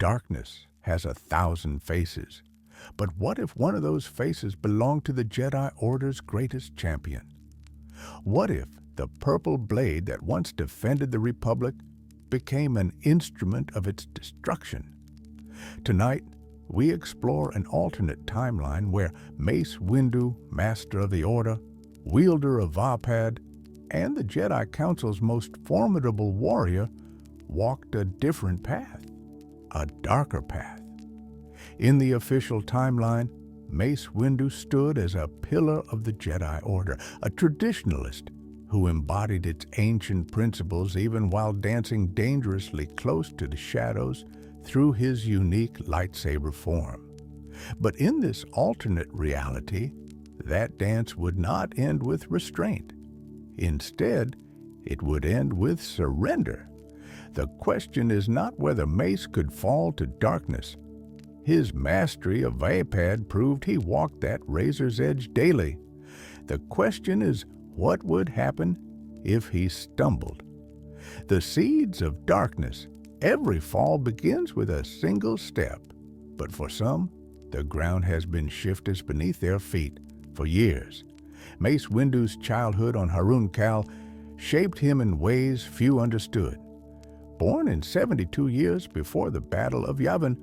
Darkness has 1,000 faces. But what if one of those faces belonged to the Jedi Order's greatest champion? What if the purple blade that once defended the Republic became an instrument of its destruction? Tonight, we explore an alternate timeline where Mace Windu, Master of the Order, wielder of Vapad, and the Jedi Council's most formidable warrior walked a different path, a darker path. In the official timeline, Mace Windu stood as a pillar of the Jedi Order, a traditionalist who embodied its ancient principles even while dancing dangerously close to the shadows through his unique lightsaber form. But in this alternate reality, that dance would not end with restraint. Instead, it would end with surrender. The question is not whether Mace could fall to darkness. His mastery of Vapad proved he walked that razor's edge daily. The question is what would happen if he stumbled. The seeds of darkness, every fall begins with a single step, but for some, the ground has been shifted beneath their feet for years. Mace Windu's childhood on Harun Kal shaped him in ways few understood. Born in 72 years before the Battle of Yavin,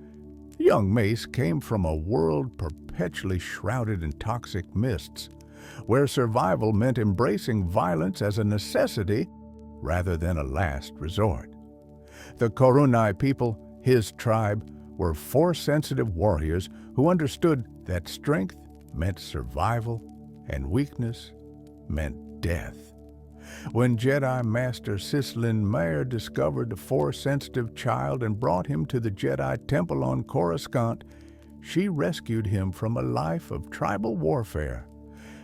young Mace came from a world perpetually shrouded in toxic mists, where survival meant embracing violence as a necessity rather than a last resort. The Korunai people, his tribe, were Force-sensitive warriors who understood that strength meant survival and weakness meant death. When Jedi Master Sislin Mayer discovered the Force-sensitive child and brought him to the Jedi Temple on Coruscant, she rescued him from a life of tribal warfare.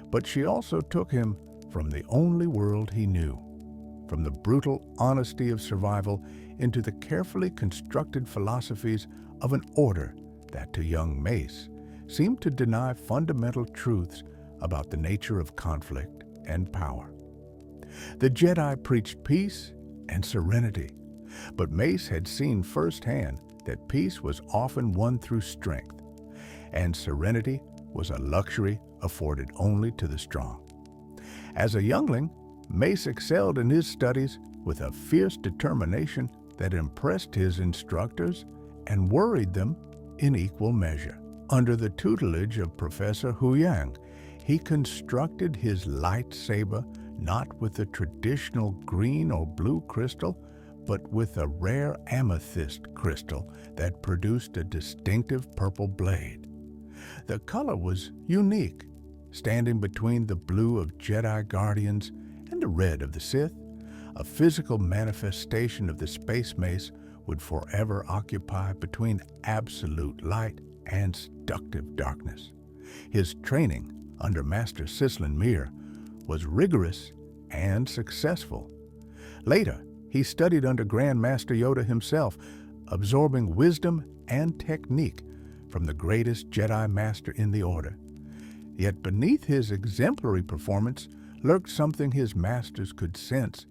But she also took him from the only world he knew, from the brutal honesty of survival into the carefully constructed philosophies of an order that, to young Mace, seemed to deny fundamental truths about the nature of conflict and power. The Jedi preached peace and serenity, but Mace had seen firsthand that peace was often won through strength, and serenity was a luxury afforded only to the strong. As a youngling, Mace excelled in his studies with a fierce determination that impressed his instructors and worried them in equal measure. Under the tutelage of Professor Huyang, he constructed his lightsaber not with a traditional green or blue crystal, but with a rare amethyst crystal that produced a distinctive purple blade. The color was unique, standing between the blue of Jedi Guardians and the red of the Sith. A physical manifestation of the space mace would forever occupy between absolute light and seductive darkness. His training under Master Sislin Mir was rigorous and successful. Later, he studied under Grand Master Yoda himself, absorbing wisdom and technique from the greatest Jedi Master in the Order. Yet beneath his exemplary performance lurked something his masters could sense,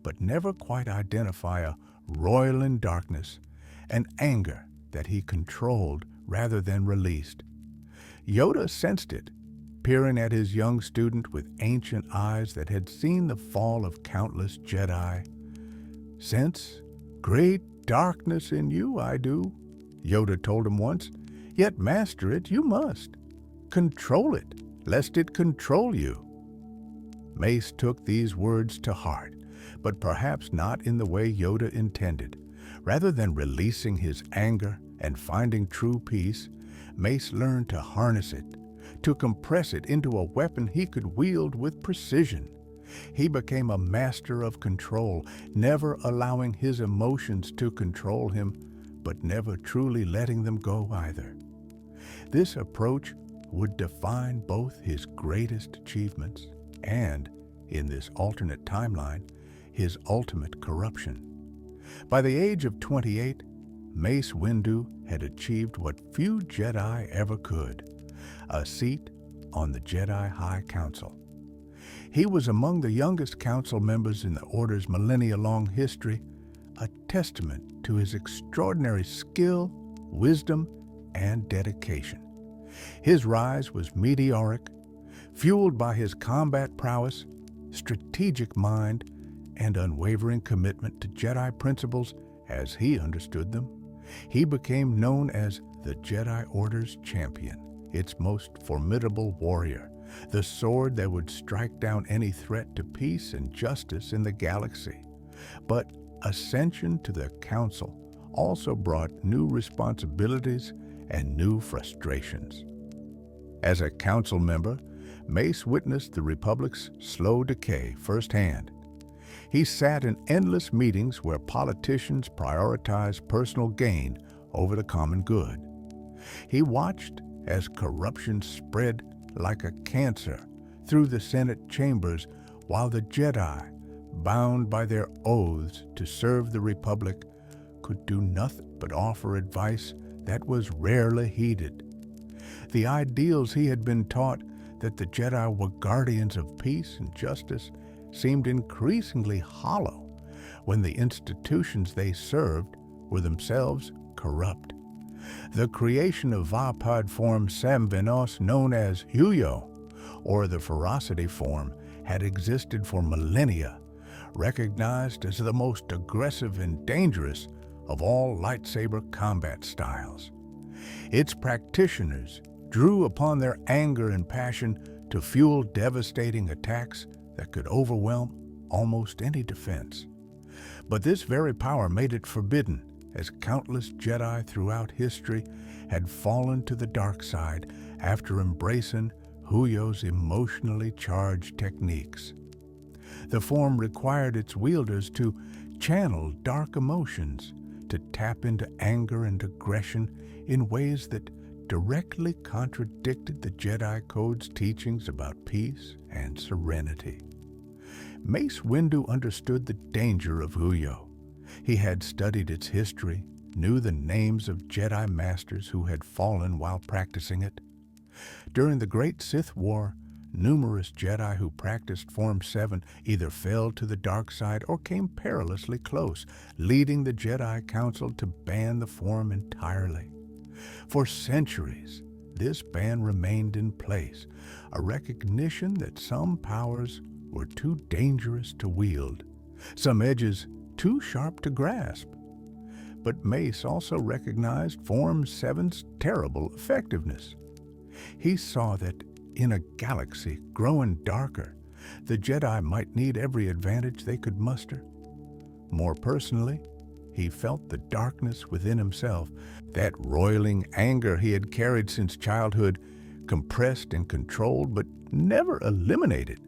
but never quite identify: a roil in darkness, an anger that he controlled rather than released. Yoda sensed it, peering at his young student with ancient eyes that had seen the fall of countless Jedi. "Sense great darkness in you, I do," Yoda told him once. "Yet master it you must. Control it, lest it control you." Mace took these words to heart, but perhaps not in the way Yoda intended. Rather than releasing his anger and finding true peace, Mace learned to harness it, to compress it into a weapon he could wield with precision. He became a master of control, never allowing his emotions to control him, but never truly letting them go either. This approach would define both his greatest achievements and, in this alternate timeline, his ultimate corruption. By the age of 28, Mace Windu had achieved what few Jedi ever could: a seat on the Jedi High Council. He was among the youngest council members in the Order's millennia-long history, a testament to his extraordinary skill wisdom, and dedication. His rise was meteoric, fueled by his combat prowess, strategic mind, and unwavering commitment to Jedi principles as he understood them. He became known as the Jedi Order's champion, its most formidable warrior, the sword that would strike down any threat to peace and justice in the galaxy. But ascension to the Council also brought new responsibilities and new frustrations. As a Council member, Mace witnessed the Republic's slow decay firsthand. He sat in endless meetings where politicians prioritized personal gain over the common good. He watched as corruption spread like a cancer through the Senate chambers while the Jedi, bound by their oaths to serve the Republic, could do nothing but offer advice that was rarely heeded. The ideals he had been taught, that the Jedi were guardians of peace and justice, seemed increasingly hollow when the institutions they served were themselves corrupt. The creation of Vapad form Sam Venos, known as Huyo, or the Ferocity form, had existed for millennia, recognized as the most aggressive and dangerous of all lightsaber combat styles. Its practitioners drew upon their anger and passion to fuel devastating attacks that could overwhelm almost any defense. But this very power made it forbidden, as countless Jedi throughout history had fallen to the dark side after embracing Huyo's emotionally charged techniques. The form required its wielders to channel dark emotions, to tap into anger and aggression in ways that directly contradicted the Jedi Code's teachings about peace and serenity. Mace Windu understood the danger of Huyo. He had studied its history, knew the names of Jedi Masters who had fallen while practicing it. During the Great Sith War, numerous Jedi who practiced Form 7 either fell to the dark side or came perilously close, leading the Jedi Council to ban the form entirely. For centuries, this ban remained in place, a recognition that some powers were too dangerous to wield, some edges too sharp to grasp. But Mace also recognized Form 7's terrible effectiveness. He saw that in a galaxy growing darker, the Jedi might need every advantage they could muster. More personally, he felt the darkness within himself, that roiling anger he had carried since childhood, compressed and controlled but never eliminated.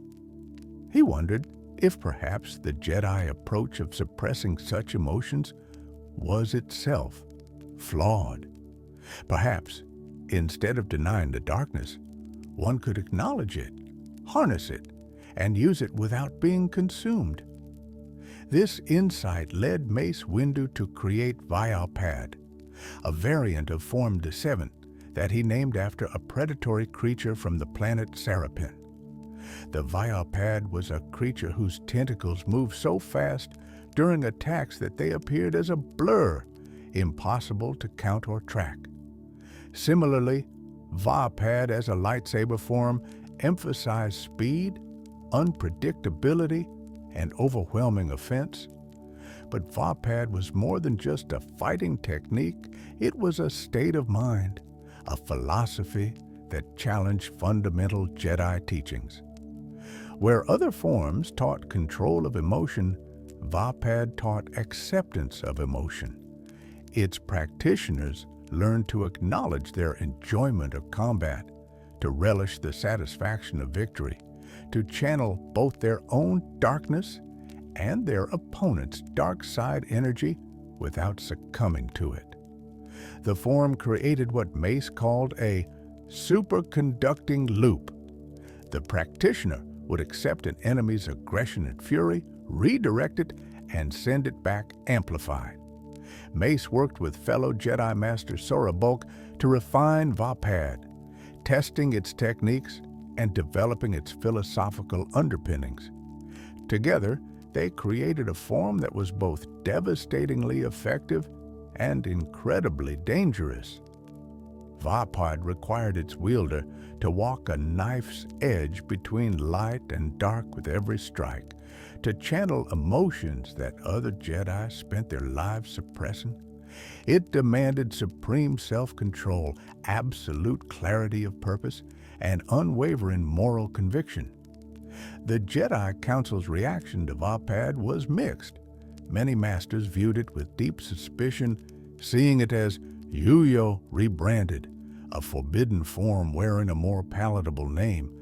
He wondered if perhaps the Jedi approach of suppressing such emotions was itself flawed. Perhaps, instead of denying the darkness, one could acknowledge it, harness it, and use it without being consumed. This insight led Mace Windu to create Vyalpad, a variant of Form 7 that he named after a predatory creature from the planet Sarapin. The Vyalpad was a creature whose tentacles moved so fast during attacks that they appeared as a blur, impossible to count or track. Similarly, Vapad as a lightsaber form emphasized speed, unpredictability, and overwhelming offense. But Vapad was more than just a fighting technique. It was a state of mind, a philosophy that challenged fundamental Jedi teachings. Where other forms taught control of emotion, Vapad taught acceptance of emotion. Its practitioners learned to acknowledge their enjoyment of combat, to relish the satisfaction of victory, to channel both their own darkness and their opponent's dark side energy without succumbing to it. The form created what Mace called a superconducting loop. The practitioner would accept an enemy's aggression and fury, redirect it, and send it back amplified. Mace worked with fellow Jedi Master Sora Bulk to refine Vapad, testing its techniques and developing its philosophical underpinnings. Together, they created a form that was both devastatingly effective and incredibly dangerous. Vapad required its wielder to walk a knife's edge between light and dark with every strike, to channel emotions that other Jedi spent their lives suppressing. It demanded supreme self-control, absolute clarity of purpose, and unwavering moral conviction. The Jedi Council's reaction to Vapad was mixed. Many masters viewed it with deep suspicion, seeing it as Yuyo rebranded, a forbidden form wearing a more palatable name.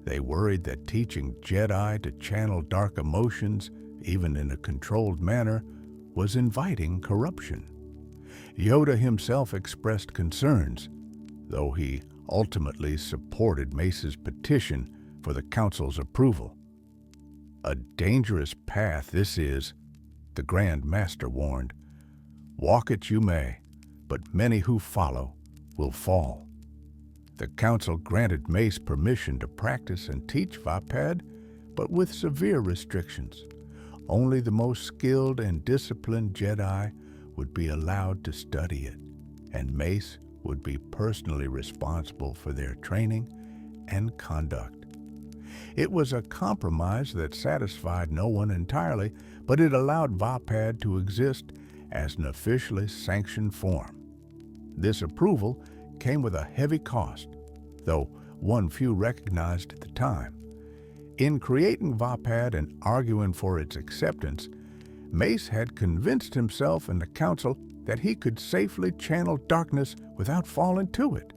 They worried that teaching Jedi to channel dark emotions, even in a controlled manner, was inviting corruption. Yoda himself expressed concerns, though he ultimately supported Mace's petition for the Council's approval. "A dangerous path this is," the Grand Master warned. "Walk it you may, but many who follow will fall." The Council granted Mace permission to practice and teach Vapad, but with severe restrictions. Only the most skilled and disciplined Jedi would be allowed to study it, and Mace would be personally responsible for their training and conduct. It was a compromise that satisfied no one entirely, but it allowed Vapad to exist as an officially sanctioned form. This approval came with a heavy cost, though one few recognized at the time. In creating Vapad and arguing for its acceptance, Mace had convinced himself and the Council that he could safely channel darkness without falling to it.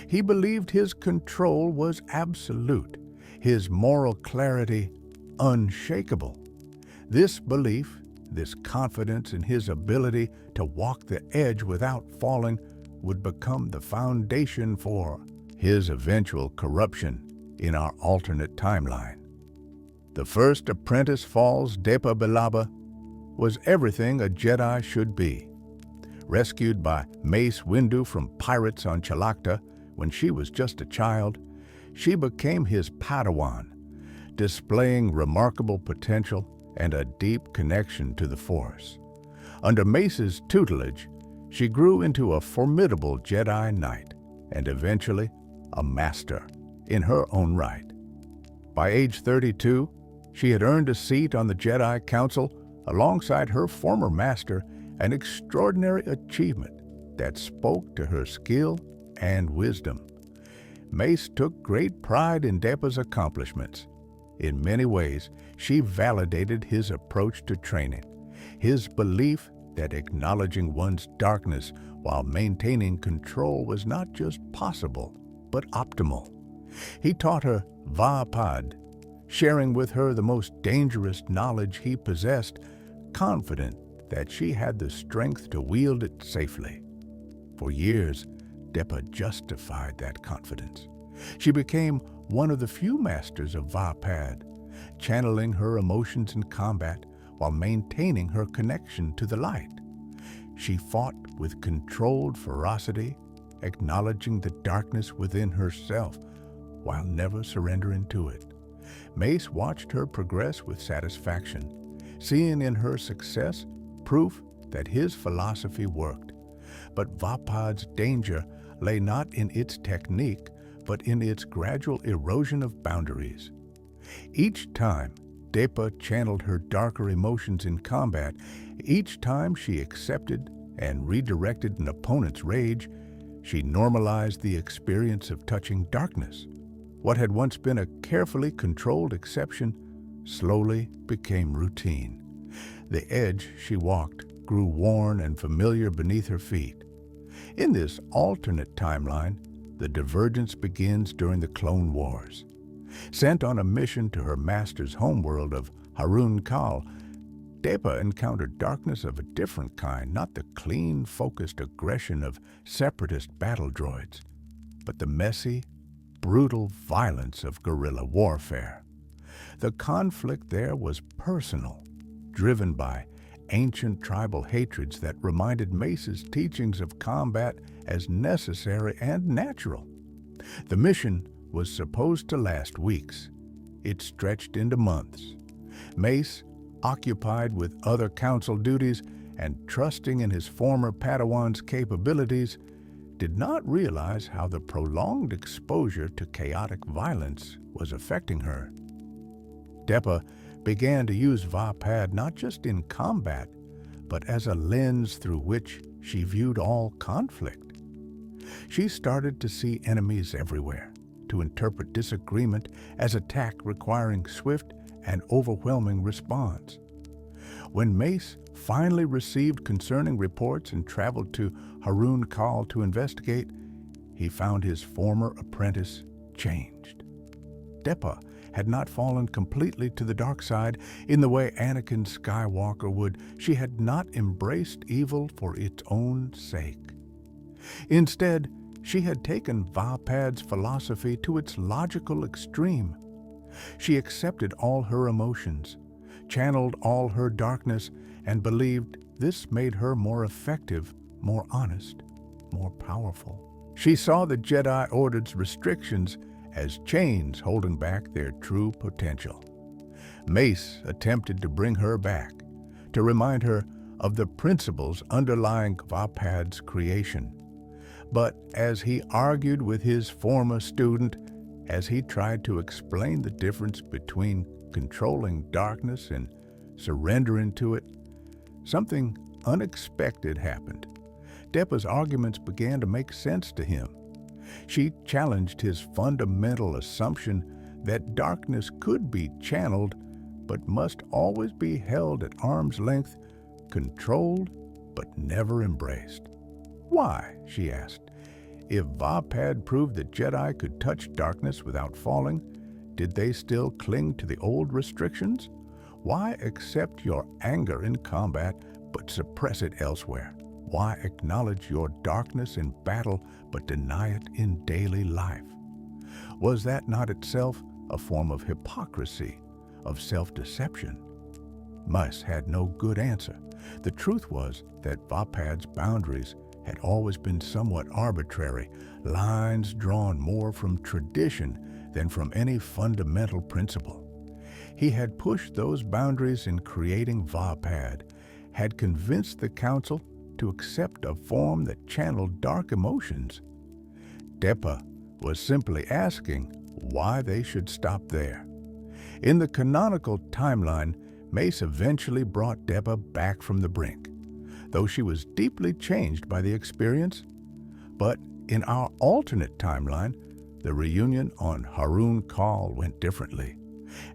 He believed his control was absolute, his moral clarity unshakable. This belief, this confidence in his ability to walk the edge without falling, would become the foundation for his eventual corruption in our alternate timeline. The first apprentice falls, Depa Billaba, was everything a Jedi should be. Rescued by Mace Windu from pirates on Chalakta when she was just a child, she became his Padawan, displaying remarkable potential and a deep connection to the Force. Under Mace's tutelage, she grew into a formidable Jedi Knight and eventually a Master in her own right. By age 32, she had earned a seat on the Jedi Council alongside her former master, an extraordinary achievement that spoke to her skill and wisdom. Mace took great pride in Depa's accomplishments. In many ways, she validated his approach to training, his belief that acknowledging one's darkness while maintaining control was not just possible, but optimal. He taught her Vapad, sharing with her the most dangerous knowledge he possessed, confident that she had the strength to wield it safely. For years, Depa justified that confidence. She became one of the few masters of Vapad, channeling her emotions in combat while maintaining her connection to the light. She fought with controlled ferocity, acknowledging the darkness within herself while never surrendering to it. Mace watched her progress with satisfaction, seeing in her success proof that his philosophy worked. But Vapad's danger lay not in its technique, but in its gradual erosion of boundaries. Each time Depa channeled her darker emotions in combat, each time she accepted and redirected an opponent's rage, she normalized the experience of touching darkness. What had once been a carefully controlled exception slowly became routine. The edge she walked grew worn and familiar beneath her feet. In this alternate timeline, the divergence begins during the Clone Wars. Sent on a mission to her master's homeworld of Harun Kal, Depa encountered darkness of a different kind, not the clean, focused aggression of separatist battle droids, but the messy, brutal violence of guerrilla warfare. The conflict there was personal, driven by ancient tribal hatreds that reminded Mace's teachings of combat as necessary and natural. The mission was supposed to last weeks. It stretched into months. Mace, occupied with other council duties and trusting in his former Padawan's capabilities, did not realize how the prolonged exposure to chaotic violence was affecting her. Depa began to use Va-Pad not just in combat, but as a lens through which she viewed all conflict. She started to see enemies everywhere, to interpret disagreement as attack requiring swift and overwhelming response. When Mace finally received concerning reports and traveled to Harun Kal to investigate, he found his former apprentice changed. Depa had not fallen completely to the dark side in the way Anakin Skywalker would. She had not embraced evil for its own sake. Instead, she had taken Va-Pad's philosophy to its logical extreme. She accepted all her emotions, channeled all her darkness, and believed this made her more effective, more honest, more powerful. She saw the Jedi Order's restrictions as chains holding back their true potential. Mace attempted to bring her back, to remind her of the principles underlying Va-Pad's creation. But as he argued with his former student, as he tried to explain the difference between controlling darkness and surrendering to it, something unexpected happened. Depa's arguments began to make sense to him. She challenged his fundamental assumption that darkness could be channeled, but must always be held at arm's length, controlled, but never embraced. Why? She asked. If Va-Pad proved that Jedi could touch darkness without falling, did they still cling to the old restrictions? Why accept your anger in combat but suppress it elsewhere? Why acknowledge your darkness in battle but deny it in daily life? Was that not itself a form of hypocrisy, of self-deception? Mace had no good answer. The truth was that Va-Pad's boundaries had always been somewhat arbitrary, lines drawn more from tradition than from any fundamental principle. He had pushed those boundaries in creating Va-Pad, had convinced the Council to accept a form that channeled dark emotions. Depa was simply asking why they should stop there. In the canonical timeline, Mace eventually brought Depa back from the brink, though she was deeply changed by the experience. But in our alternate timeline, the reunion on Harun Kal went differently.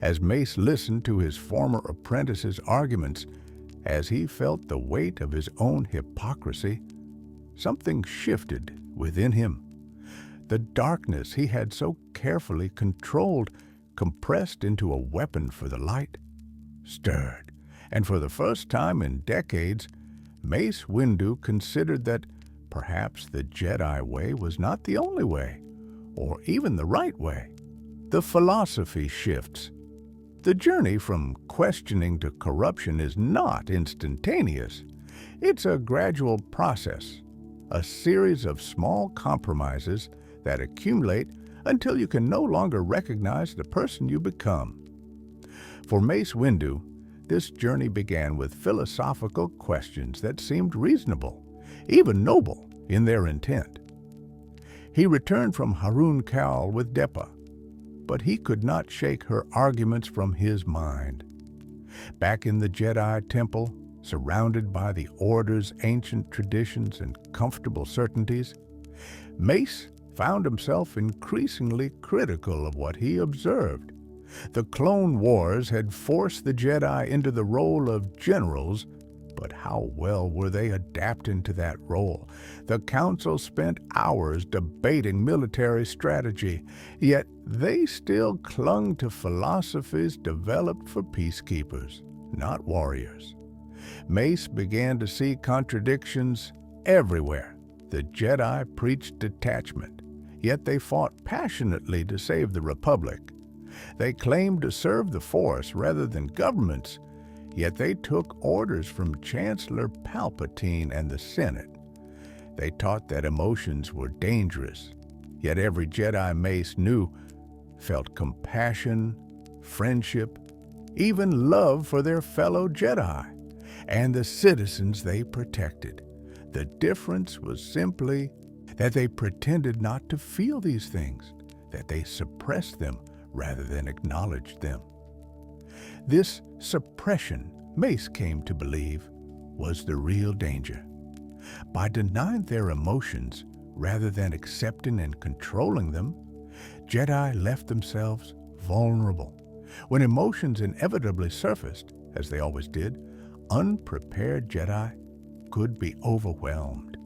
As Mace listened to his former apprentice's arguments, as he felt the weight of his own hypocrisy, something shifted within him. The darkness he had so carefully controlled, compressed into a weapon for the light, stirred, and for the first time in decades, Mace Windu considered that perhaps the Jedi way was not the only way, or even the right way. The philosophy shifts. The journey from questioning to corruption is not instantaneous. It's a gradual process, a series of small compromises that accumulate until you can no longer recognize the person you become. For Mace Windu, this journey began with philosophical questions that seemed reasonable, even noble in their intent. He returned from Harun Kal with Depa, but he could not shake her arguments from his mind. Back in the Jedi Temple, surrounded by the Order's ancient traditions and comfortable certainties, Mace found himself increasingly critical of what he observed. The Clone Wars had forced the Jedi into the role of generals, but how well were they adapting to that role? The Council spent hours debating military strategy, yet they still clung to philosophies developed for peacekeepers, not warriors. Mace began to see contradictions everywhere. The Jedi preached detachment, yet they fought passionately to save the Republic. They claimed to serve the Force rather than governments, yet they took orders from Chancellor Palpatine and the Senate. They taught that emotions were dangerous, yet every Jedi Mace knew felt compassion, friendship, even love for their fellow Jedi. and the citizens they protected. The difference was simply that they pretended not to feel these things, that they suppressed them rather than acknowledged them. This suppression, Mace came to believe, was the real danger. By denying their emotions rather than accepting and controlling them, Jedi left themselves vulnerable. When emotions inevitably surfaced, as they always did, unprepared Jedi could be overwhelmed.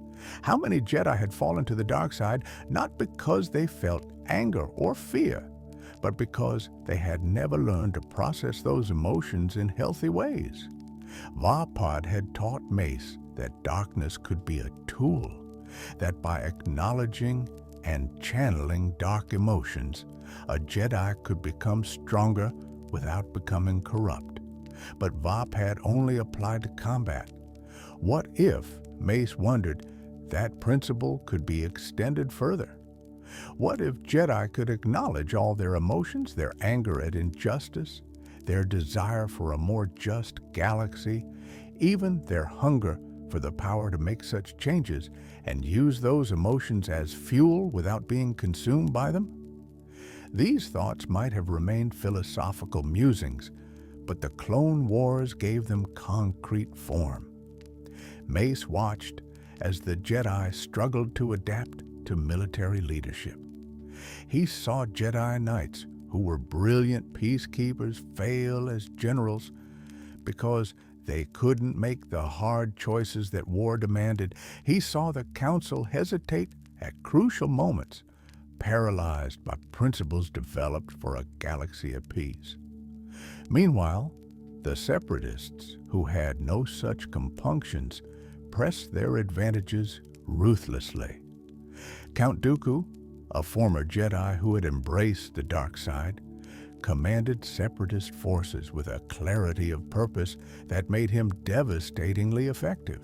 How many Jedi had fallen to the dark side not because they felt anger or fear, but because they had never learned to process those emotions in healthy ways? Vapad had taught Mace that darkness could be a tool, that by acknowledging and channeling dark emotions, a Jedi could become stronger without becoming corrupt. But Vapad only applied to combat. What if, Mace wondered, that principle could be extended further? What if Jedi could acknowledge all their emotions, their anger at injustice, their desire for a more just galaxy, even their hunger for the power to make such changes, and use those emotions as fuel without being consumed by them? These thoughts might have remained philosophical musings, but the Clone Wars gave them concrete form. Mace watched as the Jedi struggled to adapt to military leadership. He saw Jedi Knights who were brilliant peacekeepers fail as generals because they couldn't make the hard choices that war demanded. He saw the Council hesitate at crucial moments, paralyzed by principles developed for a galaxy at peace. Meanwhile, the Separatists, who had no such compunctions, pressed their advantages ruthlessly. Count Dooku, a former Jedi who had embraced the dark side, commanded Separatist forces with a clarity of purpose that made him devastatingly effective.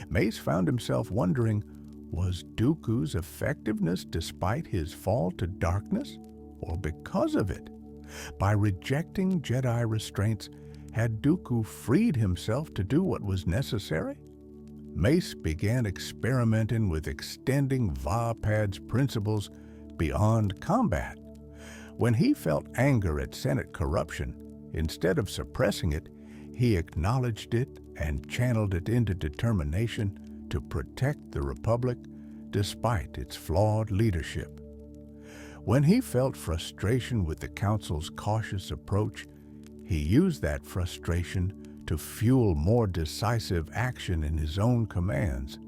Mace found himself wondering, was Dooku's effectiveness despite his fall to darkness, or because of it? By rejecting Jedi restraints, had Dooku freed himself to do what was necessary? Mace began experimenting with extending Vapad's principles beyond combat. When he felt anger at Senate corruption, instead of suppressing it, he acknowledged it and channeled it into determination to protect the Republic despite its flawed leadership. When he felt frustration with the Council's cautious approach, he used that frustration to fuel more decisive action in his own commands.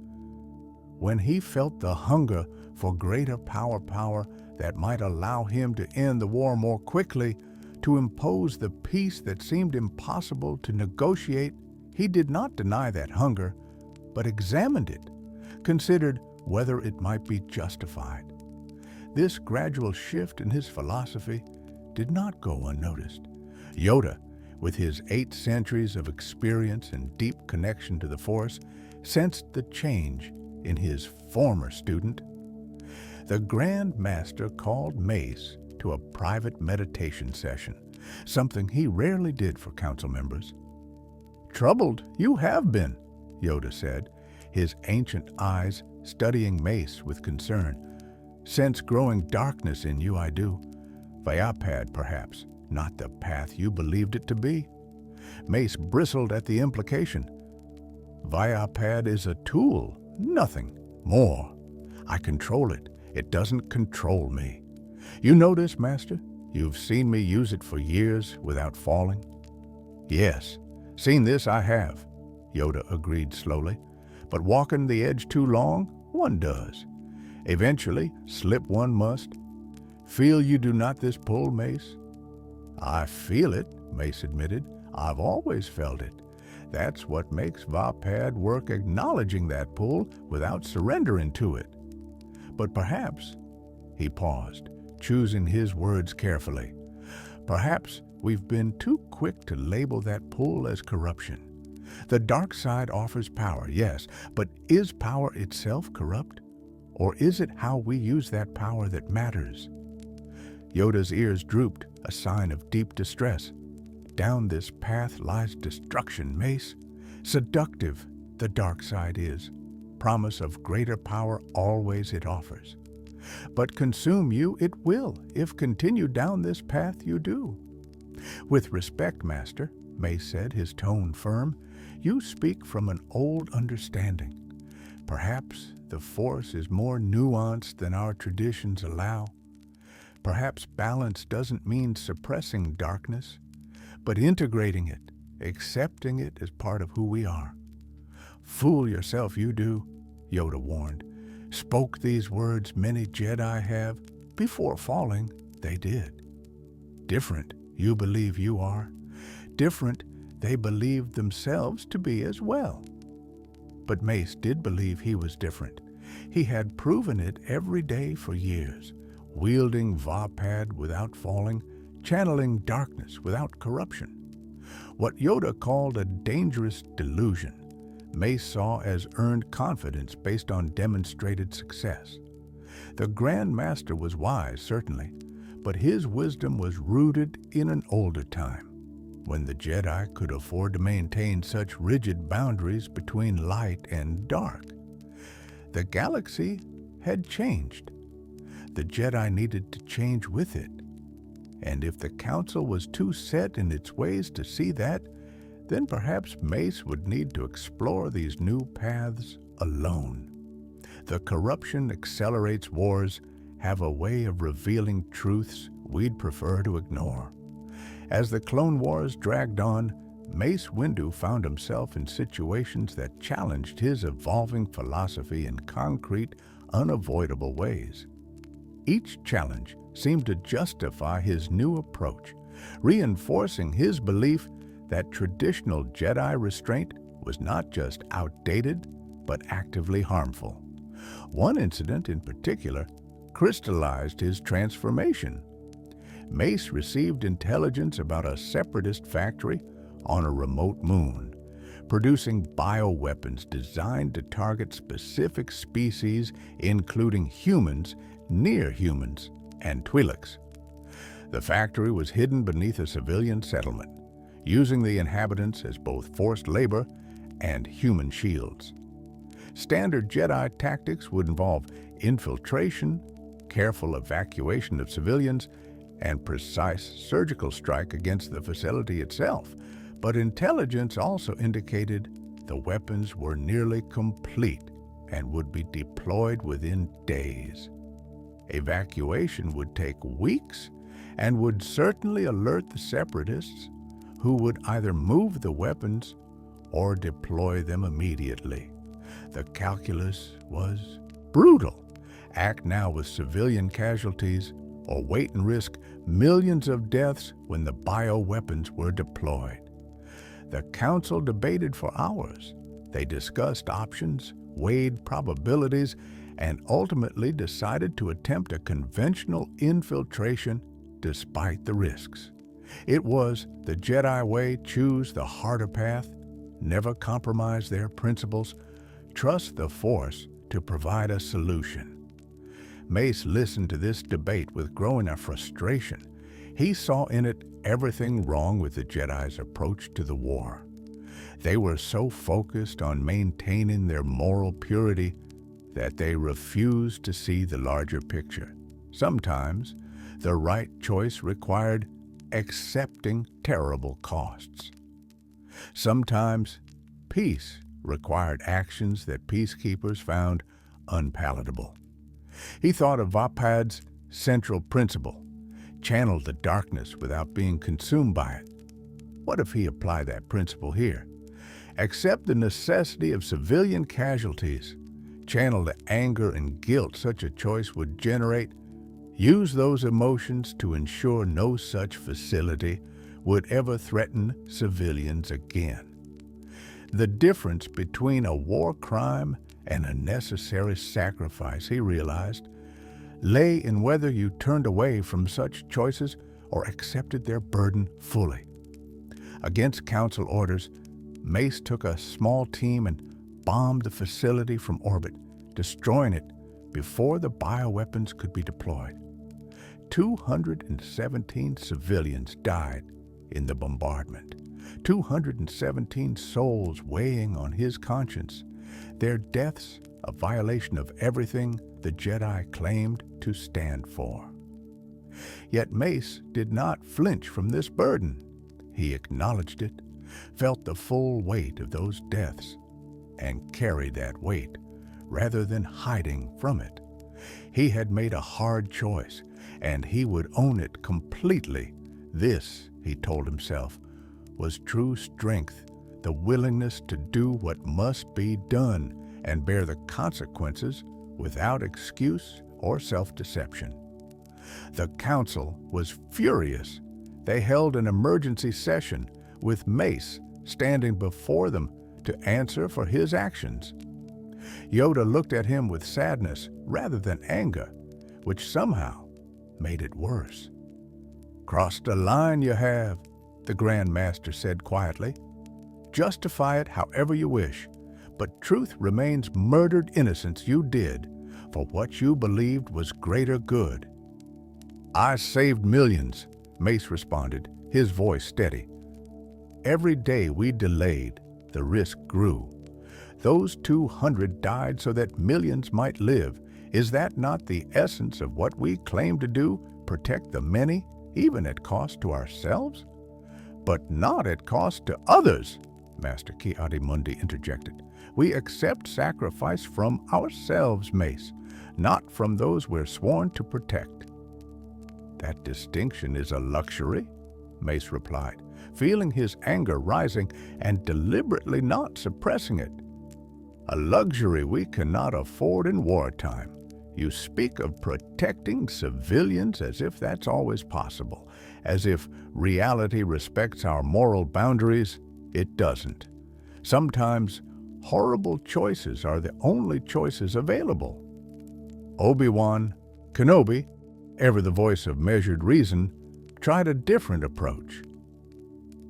When he felt the hunger for greater power that might allow him to end the war more quickly, to impose the peace that seemed impossible to negotiate, he did not deny that hunger, but examined it, considered whether it might be justified. This gradual shift in his philosophy did not go unnoticed. Yoda, with his 8 centuries of experience and deep connection to the Force, sensed the change in his former student. The Grand Master called Mace to a private meditation session, something he rarely did for council members. "Troubled you have been," Yoda said, his ancient eyes studying Mace with concern. "Sense growing darkness in you, I do. Vapad, perhaps, not the path you believed it to be." Mace bristled at the implication. "Vapad is a tool, nothing more. I control it. It doesn't control me. You know this, Master? You've seen me use it for years without falling." "Yes, seen this I have," Yoda agreed slowly. "But walking the edge too long, one does. Eventually, slip one must. Feel you do not this pull, Mace?" "I feel it," Mace admitted. "I've always felt it. That's what makes Vapad work, acknowledging that pull without surrendering to it. But perhaps," he paused, choosing his words carefully, "perhaps we've been too quick to label that pull as corruption. The dark side offers power, yes, but is power itself corrupt? Or is it how we use that power that matters?" Yoda's ears drooped, a sign of deep distress. "Down this path lies destruction, Mace. Seductive the dark side is, promise of greater power always it offers. But consume you it will, if continue down this path you do. With respect, Master, Mace said, his tone firm, you speak from an old understanding. Perhaps the Force is more nuanced than our traditions allow. Perhaps balance doesn't mean suppressing darkness, but integrating it, accepting it as part of who we are. Fool yourself you do, Yoda warned. Spoke these words many Jedi have. Before falling, they did. Different you believe you are. Different they believed themselves to be as well. But Mace did believe he was different. He had proven it every day for years, wielding Vapad without falling, channeling darkness without corruption. What Yoda called a dangerous delusion, Mace saw as earned confidence based on demonstrated success. The Grand Master was wise, certainly, but his wisdom was rooted in an older time, when the Jedi could afford to maintain such rigid boundaries between light and dark. The galaxy had changed. The Jedi needed to change with it. And if the Council was too set in its ways to see that, then perhaps Mace would need to explore these new paths alone. The corruption accelerates wars, have a way of revealing truths we'd prefer to ignore. As the Clone Wars dragged on, Mace Windu found himself in situations that challenged his evolving philosophy in concrete, unavoidable ways. Each challenge seemed to justify his new approach, reinforcing his belief that traditional Jedi restraint was not just outdated, but actively harmful. One incident in particular crystallized his transformation. Mace received intelligence about a separatist factory on a remote moon, producing bioweapons designed to target specific species, including humans, near humans, and Twi'leks. The factory was hidden beneath a civilian settlement, using the inhabitants as both forced labor and human shields. Standard Jedi tactics would involve infiltration, careful evacuation of civilians, and precise surgical strike against the facility itself. But intelligence also indicated the weapons were nearly complete and would be deployed within days. Evacuation would take weeks and would certainly alert the Separatists, who would either move the weapons or deploy them immediately. The calculus was brutal. Act now with civilian casualties or wait and risk millions of deaths when the bioweapons were deployed. The Council debated for hours. They discussed options, weighed probabilities, and ultimately decided to attempt a conventional infiltration despite the risks. It was the Jedi way: choose the harder path, never compromise their principles, trust the Force to provide a solution. Mace listened to this debate with growing frustration. He saw in it everything wrong with the Jedi's approach to the war. They were so focused on maintaining their moral purity that they refused to see the larger picture. Sometimes, the right choice required accepting terrible costs. Sometimes, peace required actions that peacekeepers found unpalatable. He thought of Vapad's central principle: channel the darkness without being consumed by it. What if he applied that principle here? Accept the necessity of civilian casualties, channel the anger and guilt such a choice would generate, use those emotions to ensure no such facility would ever threaten civilians again. The difference between a war crime and a necessary sacrifice, he realized, lay in whether you turned away from such choices or accepted their burden fully. Against Council orders, Mace took a small team and bombed the facility from orbit, destroying it before the bioweapons could be deployed. 217 civilians died in the bombardment. 217 souls weighing on his conscience, their deaths a violation of everything the Jedi claimed to stand for. Yet Mace did not flinch from this burden. He acknowledged it, felt the full weight of those deaths, and carried that weight rather than hiding from it. He had made a hard choice, and he would own it completely. This, he told himself, was true strength, the willingness to do what must be done and bear the consequences without excuse or self-deception. The council was furious. They held an emergency session with Mace standing before them to answer for his actions. Yoda looked at him with sadness rather than anger, which somehow made it worse. "Crossed a line you have," the Grand Master said quietly. "Justify it however you wish, but truth remains murdered innocence you did for what you believed was greater good." "I saved millions," Mace responded, his voice steady. "Every day we delayed, the risk grew. Those 200 died so that millions might live. Is that not the essence of what we claim to do, protect the many, even at cost to ourselves?" "But not at cost to others," Master Ki-Adi-Mundi interjected. "We accept sacrifice from ourselves, Mace, not from those we're sworn to protect." "That distinction is a luxury," Mace replied, feeling his anger rising and deliberately not suppressing it. "A luxury we cannot afford in wartime. You speak of protecting civilians as if that's always possible, as if reality respects our moral boundaries. It doesn't. Sometimes horrible choices are the only choices available." Obi-Wan Kenobi, ever the voice of measured reason, tried a different approach.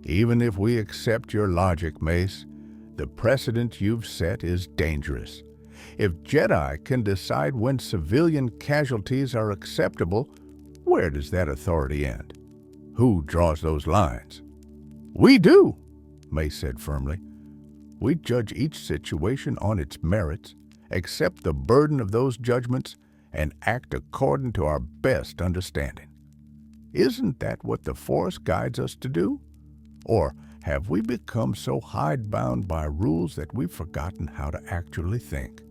"Even if we accept your logic, Mace, the precedent you've set is dangerous. If Jedi can decide when civilian casualties are acceptable, where does that authority end? Who draws those lines?" "We do," Mace said firmly. "We judge each situation on its merits, accept the burden of those judgments, and act according to our best understanding. Isn't that what the Force guides us to do? Or have we become so hidebound by rules that we've forgotten how to actually think?"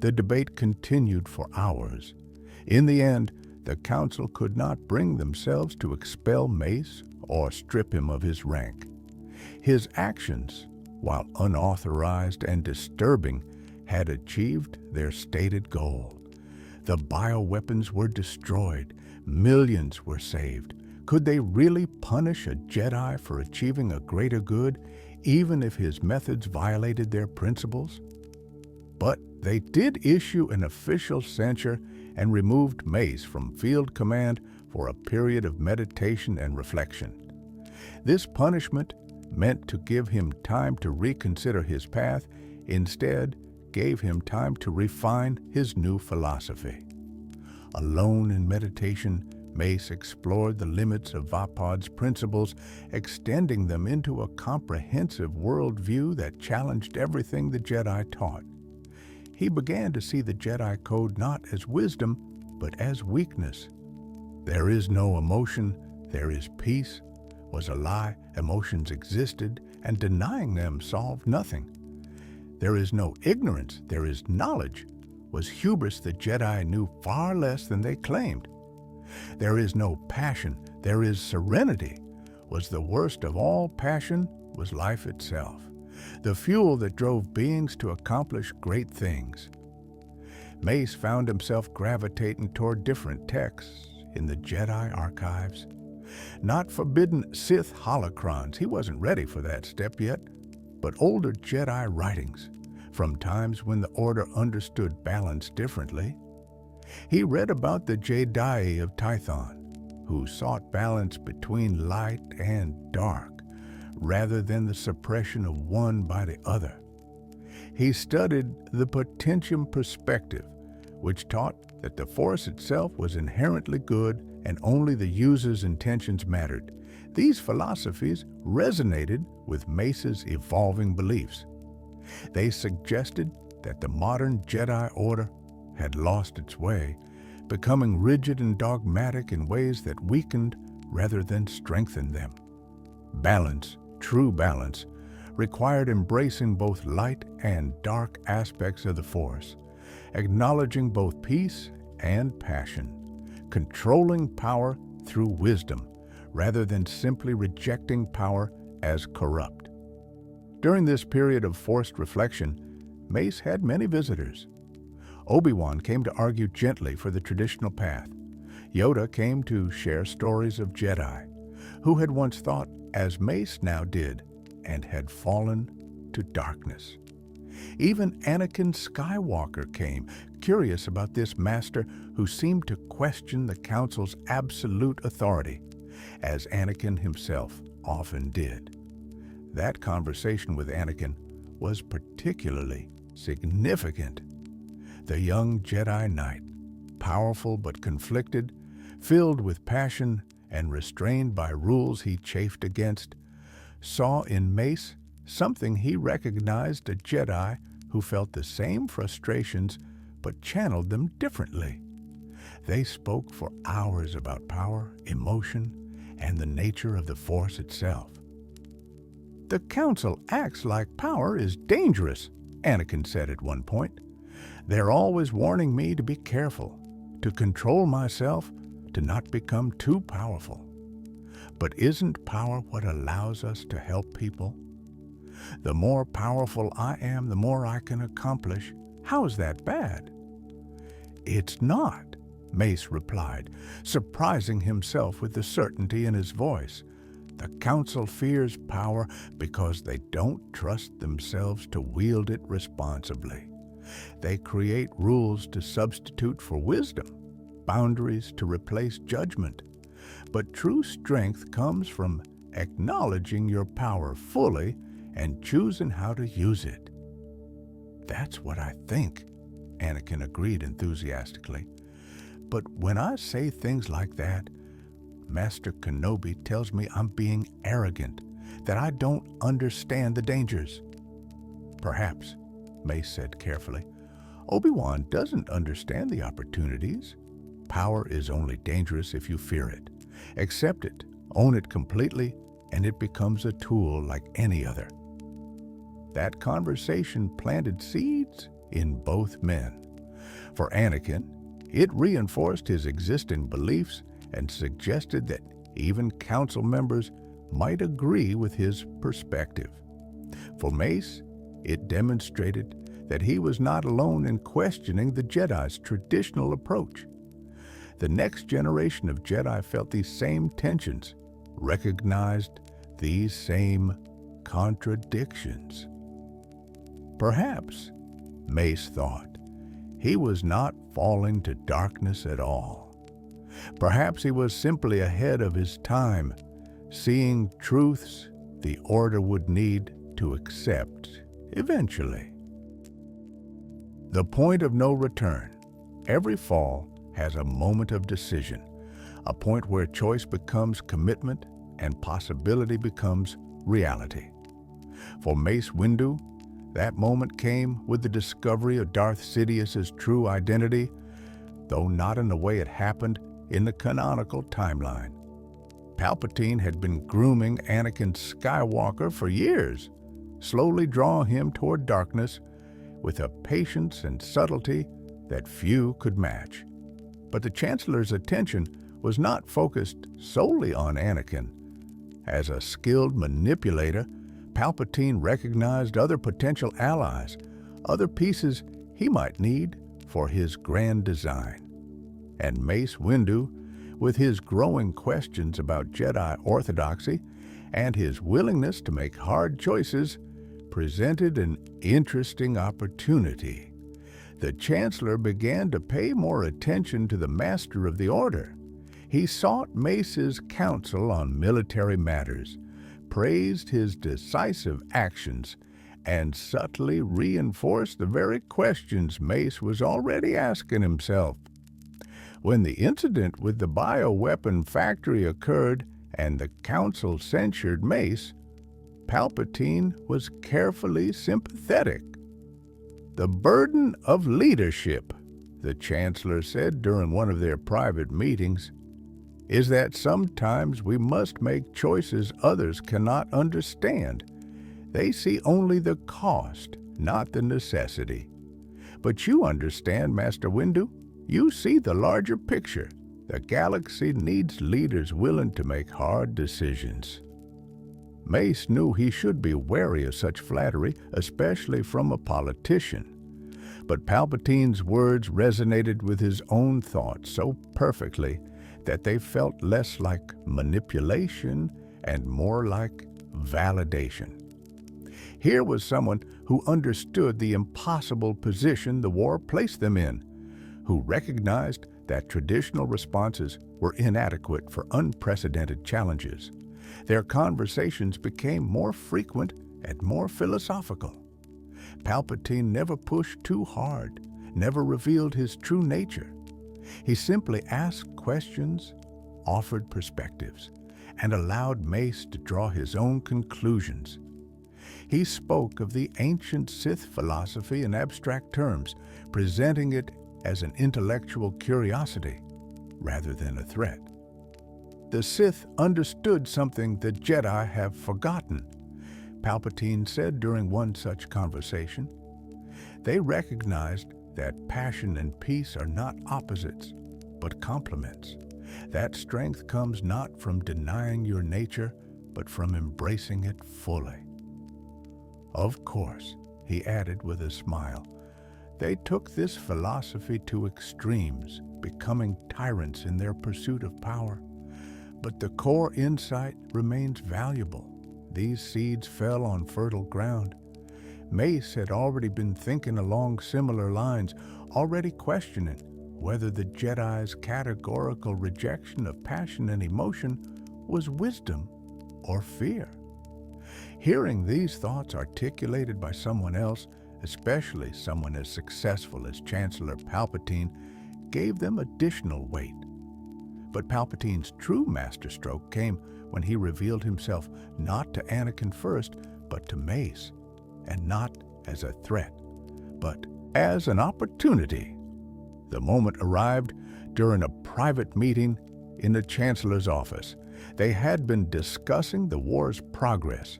The debate continued for hours. In the end, the council could not bring themselves to expel Mace or strip him of his rank. His actions, while unauthorized and disturbing, had achieved their stated goal. The bioweapons were destroyed. Millions were saved. Could they really punish a Jedi for achieving a greater good, even if his methods violated their principles? But they did issue an official censure and removed Mace from field command for a period of meditation and reflection. This punishment, meant to give him time to reconsider his path, instead gave him time to refine his new philosophy. Alone in meditation, Mace explored the limits of Vapod's principles, extending them into a comprehensive worldview that challenged everything the Jedi taught. He began to see the Jedi Code not as wisdom, but as weakness. "There is no emotion, there is peace," was a lie. Emotions existed, and denying them solved nothing. "There is no ignorance, there is knowledge," was hubris the Jedi knew far less than they claimed. "There is no passion, there is serenity," was the worst of all passion, was life itself, the fuel that drove beings to accomplish great things. Mace found himself gravitating toward different texts in the Jedi archives. Not forbidden Sith holocrons, he wasn't ready for that step yet, but older Jedi writings, from times when the Order understood balance differently. He read about the Jedi of Tython, who sought balance between light and dark, rather than the suppression of one by the other. He studied the Potentium perspective, which taught that the Force itself was inherently good and only the user's intentions mattered. These philosophies resonated with Mace's evolving beliefs. They suggested that the modern Jedi Order had lost its way, becoming rigid and dogmatic in ways that weakened rather than strengthened them. Balance, true balance, required embracing both light and dark aspects of the Force, acknowledging both peace and passion, controlling power through wisdom rather than simply rejecting power as corrupt. During this period of forced reflection, Mace had many visitors. Obi-Wan came to argue gently for the traditional path. Yoda came to share stories of Jedi, who had once thought as Mace now did and had fallen to darkness. Even Anakin Skywalker came, curious about this master who seemed to question the Council's absolute authority, as Anakin himself often did. That conversation with Anakin was particularly significant. The young Jedi Knight, powerful but conflicted, filled with passion and restrained by rules he chafed against, saw in Mace something he recognized: a Jedi who felt the same frustrations but channeled them differently. They spoke for hours about power, emotion, and the nature of the Force itself. "The Council acts like power is dangerous," Anakin said at one point. "They're always warning me to be careful, to control myself, to not become too powerful. But isn't power what allows us to help people? The more powerful I am, the more I can accomplish. How's that bad?" "It's not," Mace replied, surprising himself with the certainty in his voice. "The Council fears power because they don't trust themselves to wield it responsibly. They create rules to substitute for wisdom, boundaries to replace judgment. But true strength comes from acknowledging your power fully and choosing how to use it." "That's what I think," Anakin agreed enthusiastically. "But when I say things like that, Master Kenobi tells me I'm being arrogant, that I don't understand the dangers." "Perhaps," Mace said carefully, "Obi-Wan doesn't understand the opportunities. Power is only dangerous if you fear it. Accept it, own it completely, and it becomes a tool like any other." That conversation planted seeds in both men. For Anakin, it reinforced his existing beliefs and suggested that even Council members might agree with his perspective. For Mace, it demonstrated that he was not alone in questioning the Jedi's traditional approach. The next generation of Jedi felt these same tensions, recognized these same contradictions. Perhaps, Mace thought, he was not falling to darkness at all. Perhaps he was simply ahead of his time, seeing truths the Order would need to accept eventually. The point of no return. Every fall has a moment of decision, a point where choice becomes commitment and possibility becomes reality. For Mace Windu, that moment came with the discovery of Darth Sidious's true identity, though not in the way it happened in the canonical timeline. Palpatine had been grooming Anakin Skywalker for years, slowly drawing him toward darkness with a patience and subtlety that few could match. But the Chancellor's attention was not focused solely on Anakin. As a skilled manipulator, Palpatine recognized other potential allies, other pieces he might need for his grand design. And Mace Windu, with his growing questions about Jedi orthodoxy and his willingness to make hard choices, presented an interesting opportunity. The Chancellor began to pay more attention to the Master of the Order. He sought Mace's counsel on military matters, praised his decisive actions, and subtly reinforced the very questions Mace was already asking himself. When the incident with the bioweapon factory occurred and the council censured Mace, Palpatine was carefully sympathetic. "The burden of leadership," the Chancellor said during one of their private meetings, "is that sometimes we must make choices others cannot understand. They see only the cost, not the necessity. But you understand, Master Windu. You see the larger picture. The galaxy needs leaders willing to make hard decisions." Mace knew he should be wary of such flattery, especially from a politician. But Palpatine's words resonated with his own thoughts so perfectly that they felt less like manipulation and more like validation. Here was someone who understood the impossible position the war placed them in, who recognized that traditional responses were inadequate for unprecedented challenges. Their conversations became more frequent and more philosophical. Palpatine never pushed too hard, never revealed his true nature. He simply asked questions, offered perspectives, and allowed Mace to draw his own conclusions. He spoke of the ancient Sith philosophy in abstract terms, presenting it as an intellectual curiosity rather than a threat. The Sith understood something the Jedi have forgotten, Palpatine said during one such conversation. They recognized that passion and peace are not opposites, but complements. That strength comes not from denying your nature, but from embracing it fully. Of course, he added with a smile, they took this philosophy to extremes, becoming tyrants in their pursuit of power. But the core insight remains valuable. These seeds fell on fertile ground. Mace had already been thinking along similar lines, already questioning whether the Jedi's categorical rejection of passion and emotion was wisdom or fear. Hearing these thoughts articulated by someone else, especially someone as successful as Chancellor Palpatine, gave them additional weight. But Palpatine's true masterstroke came when he revealed himself not to Anakin first, but to Mace, and not as a threat, but as an opportunity. The moment arrived during a private meeting in the Chancellor's office. They had been discussing the war's progress,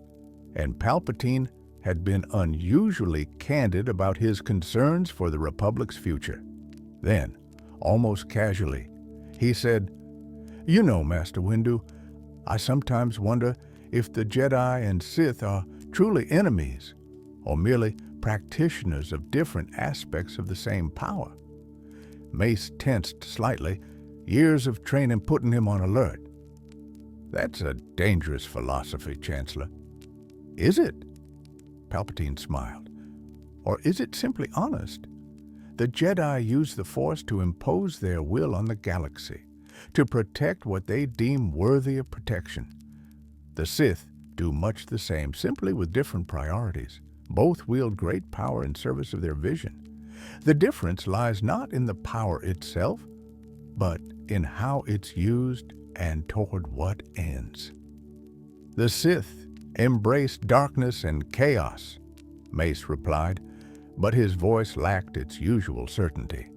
and Palpatine had been unusually candid about his concerns for the Republic's future. Then, almost casually, he said, "You know, Master Windu, I sometimes wonder if the Jedi and Sith are truly enemies, or merely practitioners of different aspects of the same power." Mace tensed slightly, years of training putting him on alert. "That's a dangerous philosophy, Chancellor." "Is it?" Palpatine smiled. "Or is it simply honest? The Jedi use the Force to impose their will on the galaxy, to protect what they deem worthy of protection. The Sith do much the same, simply with different priorities. Both wield great power in service of their vision. The difference lies not in the power itself, but in how it's used and toward what ends. The Sith embrace darkness and chaos," Mace replied, but his voice lacked its usual certainty.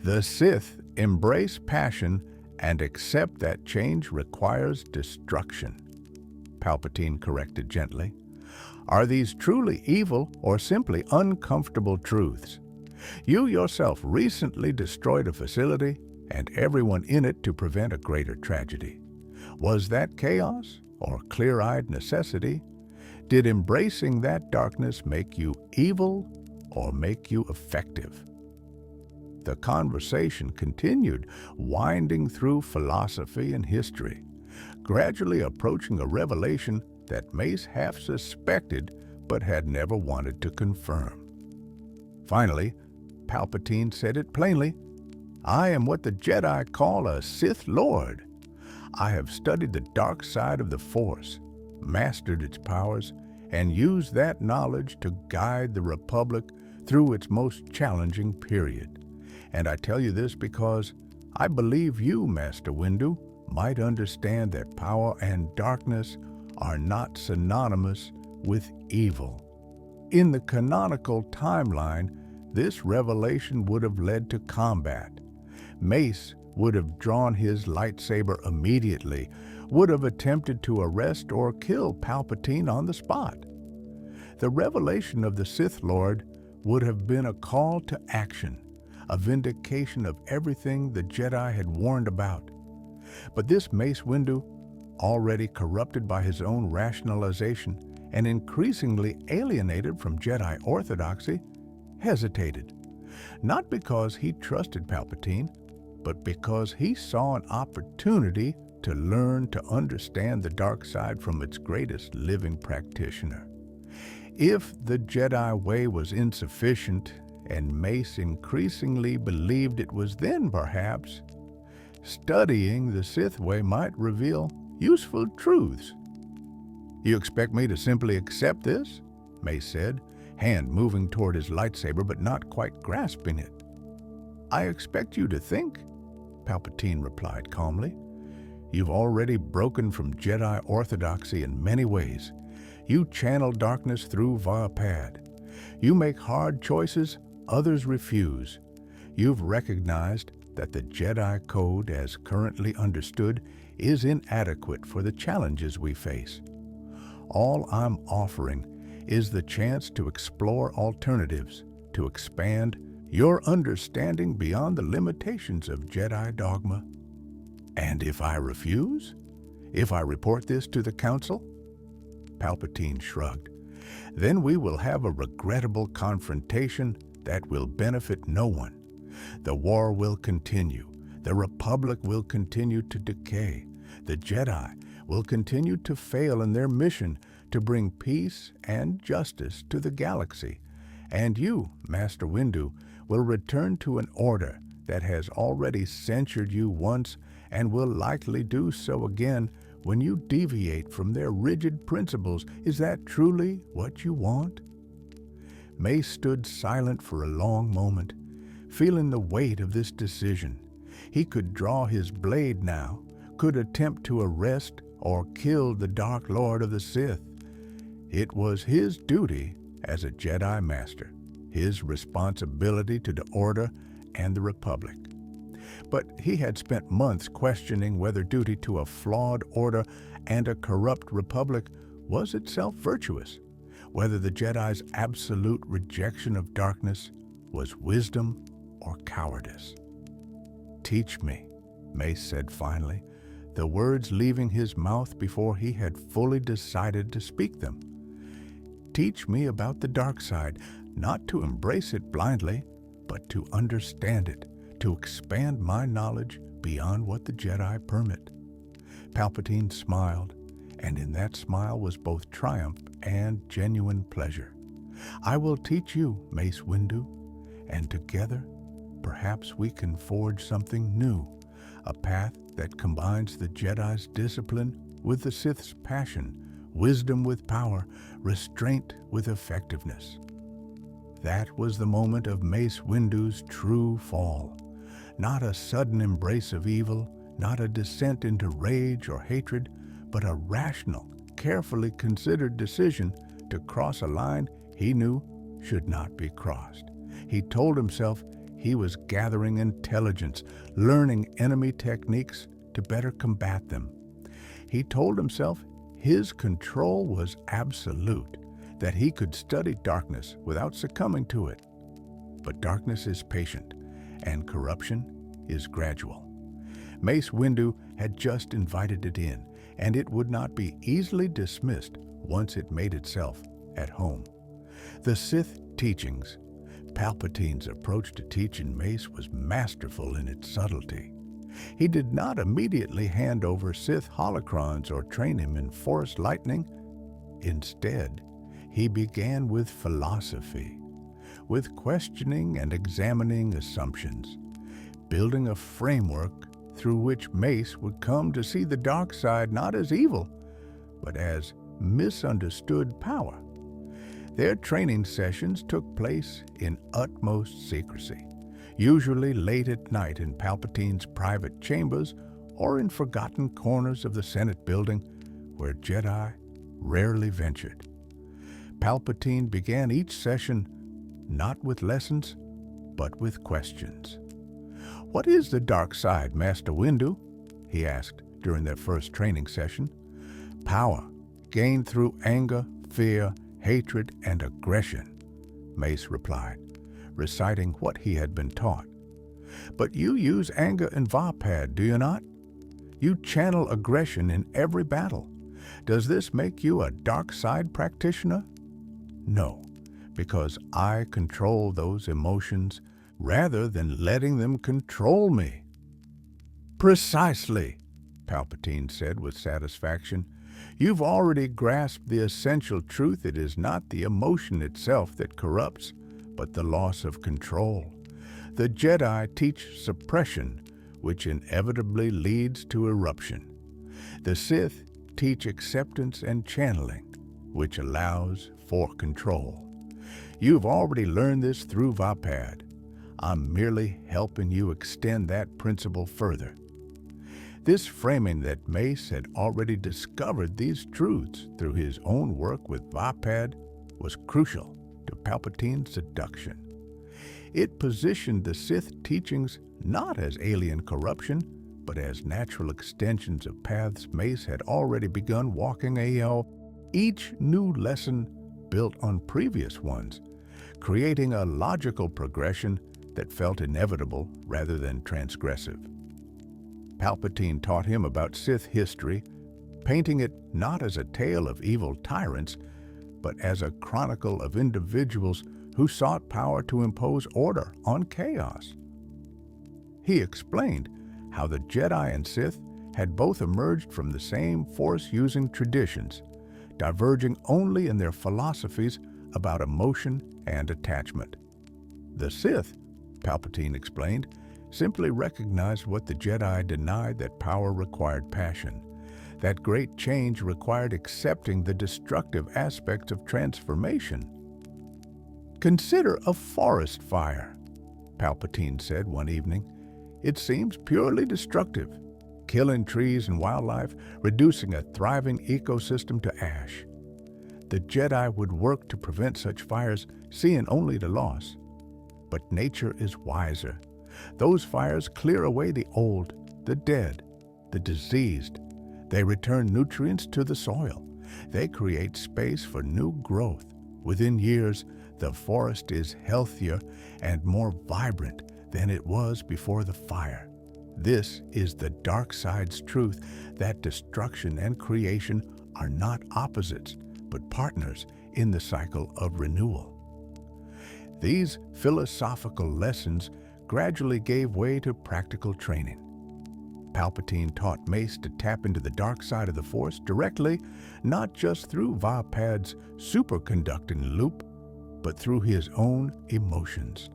"The Sith embrace passion and accept that change requires destruction," Palpatine corrected gently. "Are these truly evil or simply uncomfortable truths? You yourself recently destroyed a facility and everyone in it to prevent a greater tragedy. Was that chaos or clear-eyed necessity? Did embracing that darkness make you evil or make you effective?" The conversation continued, winding through philosophy and history, gradually approaching a revelation that Mace half suspected but had never wanted to confirm. Finally, Palpatine said it plainly, "I am what the Jedi call a Sith Lord. I have studied the dark side of the Force, mastered its powers, and used that knowledge to guide the Republic through its most challenging period. And I tell you this because I believe you, Master Windu, might understand that power and darkness are not synonymous with evil. In the canonical timeline, this revelation would have led to combat. Mace would have drawn his lightsaber immediately, would have attempted to arrest or kill Palpatine on the spot. The revelation of the Sith Lord would have been a call to action, a vindication of everything the Jedi had warned about. But this Mace Windu, already corrupted by his own rationalization and increasingly alienated from Jedi orthodoxy, hesitated. Not because he trusted Palpatine, but because he saw an opportunity to learn to understand the dark side from its greatest living practitioner. If the Jedi way was insufficient, and Mace increasingly believed it was, then perhaps studying the Sith way might reveal useful truths. "You expect me to simply accept this?" Mace said, hand moving toward his lightsaber but not quite grasping it. "I expect you to think," Palpatine replied calmly. "You've already broken from Jedi orthodoxy in many ways. You channel darkness through Varpad. You make hard choices others refuse. You've recognized that the Jedi Code, as currently understood, is inadequate for the challenges we face. All I'm offering is the chance to explore alternatives, to expand your understanding beyond the limitations of Jedi dogma. And if I refuse? If I report this to the Council?" Palpatine shrugged. "Then we will have a regrettable confrontation that will benefit no one. The war will continue. The Republic will continue to decay. The Jedi will continue to fail in their mission to bring peace and justice to the galaxy. And you, Master Windu, will return to an order that has already censured you once and will likely do so again when you deviate from their rigid principles. Is that truly what you want?" Mace stood silent for a long moment, feeling the weight of this decision. He could draw his blade now, could attempt to arrest or kill the Dark Lord of the Sith. It was his duty as a Jedi Master, his responsibility to the Order and the Republic. But he had spent months questioning whether duty to a flawed Order and a corrupt Republic was itself virtuous, whether the Jedi's absolute rejection of darkness was wisdom or cowardice. "Teach me," Mace said finally, the words leaving his mouth before he had fully decided to speak them. "Teach me about the dark side, not to embrace it blindly, but to understand it, to expand my knowledge beyond what the Jedi permit." Palpatine smiled, and in that smile was both triumph and genuine pleasure. "I will teach you, Mace Windu, and together, perhaps we can forge something new, a path that combines the Jedi's discipline with the Sith's passion, wisdom with power, restraint with effectiveness." That was the moment of Mace Windu's true fall. Not a sudden embrace of evil, not a descent into rage or hatred, but a rational, carefully considered decision to cross a line he knew should not be crossed. He told himself he was gathering intelligence, learning enemy techniques to better combat them. He told himself his control was absolute, that he could study darkness without succumbing to it. But darkness is patient, and corruption is gradual. Mace Windu had just invited it in, and it would not be easily dismissed once it made itself at home. The Sith teachings, Palpatine's approach to teaching Mace, was masterful in its subtlety. He did not immediately hand over Sith holocrons or train him in Force lightning. Instead, he began with philosophy, with questioning and examining assumptions, building a framework through which Mace would come to see the dark side not as evil, but as misunderstood power. Their training sessions took place in utmost secrecy, usually late at night in Palpatine's private chambers or in forgotten corners of the Senate building where Jedi rarely ventured. Palpatine began each session not with lessons, but with questions. "What is the dark side, Master Windu?" he asked during their first training session. "Power, gained through anger, fear, hatred, and aggression," Mace replied, reciting what he had been taught. "But you use anger in Varpad, do you not? You channel aggression in every battle. Does this make you a dark side practitioner?" "No, because I control those emotions rather than letting them control me." "Precisely," Palpatine said with satisfaction. "You've already grasped the essential truth. It is not the emotion itself that corrupts, but the loss of control. The Jedi teach suppression, which inevitably leads to eruption. The Sith teach acceptance and channeling, which allows for control. You've already learned this through Varpad. I'm merely helping you extend that principle further." This framing that Mace had already discovered these truths through his own work with Varpad was crucial to Palpatine's seduction. It positioned the Sith teachings not as alien corruption, but as natural extensions of paths Mace had already begun walking. Each new lesson built on previous ones, creating a logical progression that felt inevitable rather than transgressive. Palpatine taught him about Sith history, painting it not as a tale of evil tyrants, but as a chronicle of individuals who sought power to impose order on chaos. He explained how the Jedi and Sith had both emerged from the same Force-using traditions, diverging only in their philosophies about emotion and attachment. The Sith, Palpatine explained, simply recognized what the Jedi denied, that power required passion. That great change required accepting the destructive aspects of transformation. "Consider a forest fire," Palpatine said one evening. "It seems purely destructive, killing trees and wildlife, reducing a thriving ecosystem to ash. The Jedi would work to prevent such fires, seeing only the loss. But nature is wiser. Those fires clear away the old, the dead, the diseased. They return nutrients to the soil. They create space for new growth. Within years, the forest is healthier and more vibrant than it was before the fire. This is the dark side's truth, that destruction and creation are not opposites, but partners in the cycle of renewal." These philosophical lessons gradually gave way to practical training. Palpatine taught Mace to tap into the dark side of the Force directly, not just through Varpad's superconducting loop, but through his own emotions.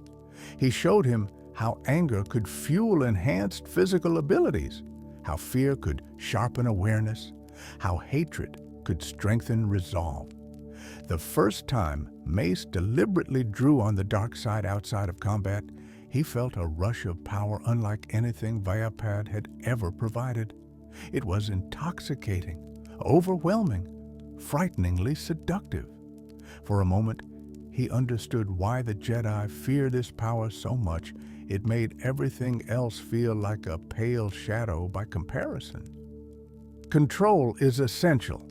He showed him how anger could fuel enhanced physical abilities, how fear could sharpen awareness, how hatred could strengthen resolve. The first time Mace deliberately drew on the dark side outside of combat, he felt a rush of power unlike anything Varpad had ever provided. It was intoxicating, overwhelming, frighteningly seductive. For a moment, he understood why the Jedi fear this power so much. It made everything else feel like a pale shadow by comparison. "Control is essential,"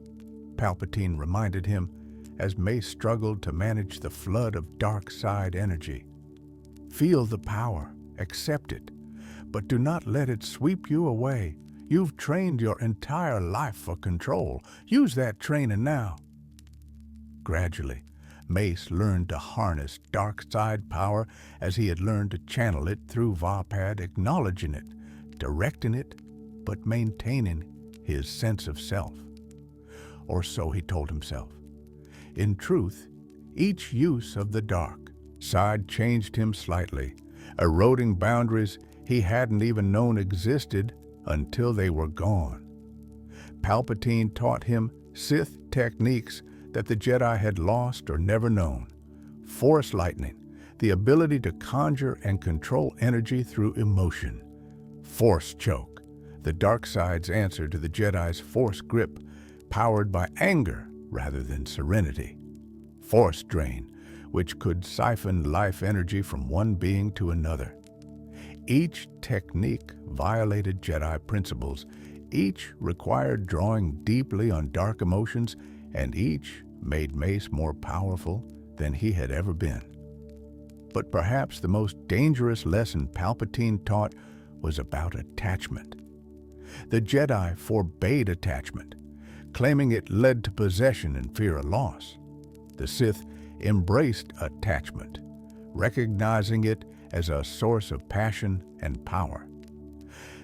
Palpatine reminded him as Mace struggled to manage the flood of dark side energy. "Feel the power, accept it, but do not let it sweep you away. You've trained your entire life for control. Use that training now." Gradually, Mace learned to harness dark side power as he had learned to channel it through Varpad, acknowledging it, directing it, but maintaining his sense of self. Or so he told himself. In truth, each use of the dark side changed him slightly, eroding boundaries he hadn't even known existed until they were gone. Palpatine taught him Sith techniques that the Jedi had lost or never known. Force lightning, the ability to conjure and control energy through emotion. Force choke, the dark side's answer to the Jedi's Force grip, powered by anger rather than serenity. Force drain, which could siphon life energy from one being to another. Each technique violated Jedi principles, each required drawing deeply on dark emotions, and each made Mace more powerful than he had ever been. But perhaps the most dangerous lesson Palpatine taught was about attachment. The Jedi forbade attachment, claiming it led to possession and fear of loss. The Sith embraced attachment, recognizing it as a source of passion and power.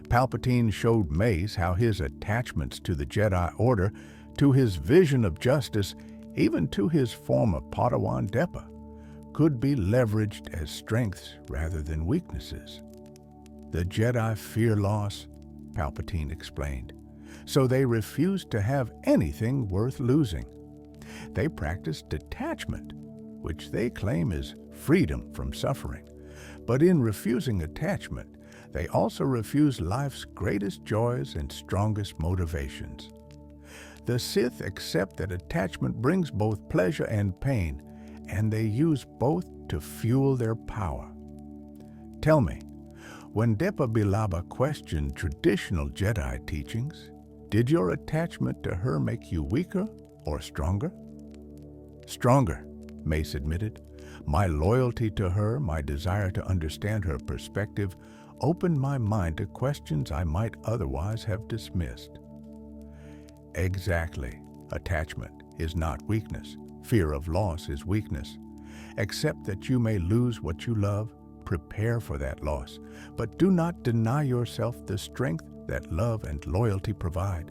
Palpatine showed Mace how his attachments to the Jedi Order, to his vision of justice, even to his former Padawan Depa, could be leveraged as strengths rather than weaknesses. The Jedi fear loss, Palpatine explained, so they refused to have anything worth losing. They practiced detachment, which they claim is freedom from suffering. But in refusing attachment, they also refuse life's greatest joys and strongest motivations. The Sith accept that attachment brings both pleasure and pain, and they use both to fuel their power. Tell me, when Depa Billaba questioned traditional Jedi teachings, did your attachment to her make you weaker or stronger? Stronger, Mace admitted. My loyalty to her, my desire to understand her perspective, opened my mind to questions I might otherwise have dismissed. Exactly. Attachment is not weakness. Fear of loss is weakness. Accept that you may lose what you love, prepare for that loss, but do not deny yourself the strength that love and loyalty provide.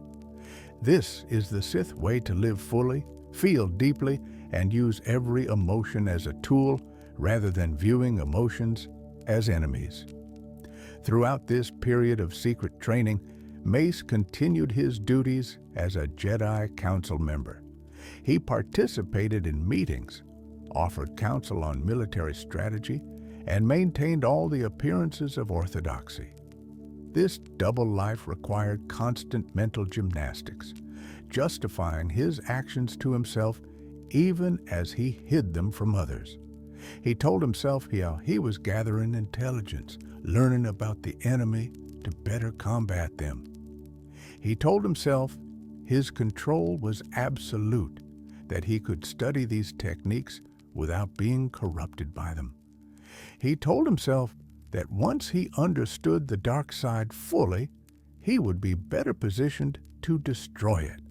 This is the Sith way to live fully, feel deeply, and use every emotion as a tool rather than viewing emotions as enemies. Throughout this period of secret training, Mace continued his duties as a Jedi Council member. He participated in meetings, offered counsel on military strategy, and maintained all the appearances of orthodoxy. This double life required constant mental gymnastics, justifying his actions to himself even as he hid them from others. He told himself how he was gathering intelligence, learning about the enemy to better combat them. He told himself his control was absolute, that he could study these techniques without being corrupted by them. He told himself that once he understood the dark side fully, he would be better positioned to destroy it.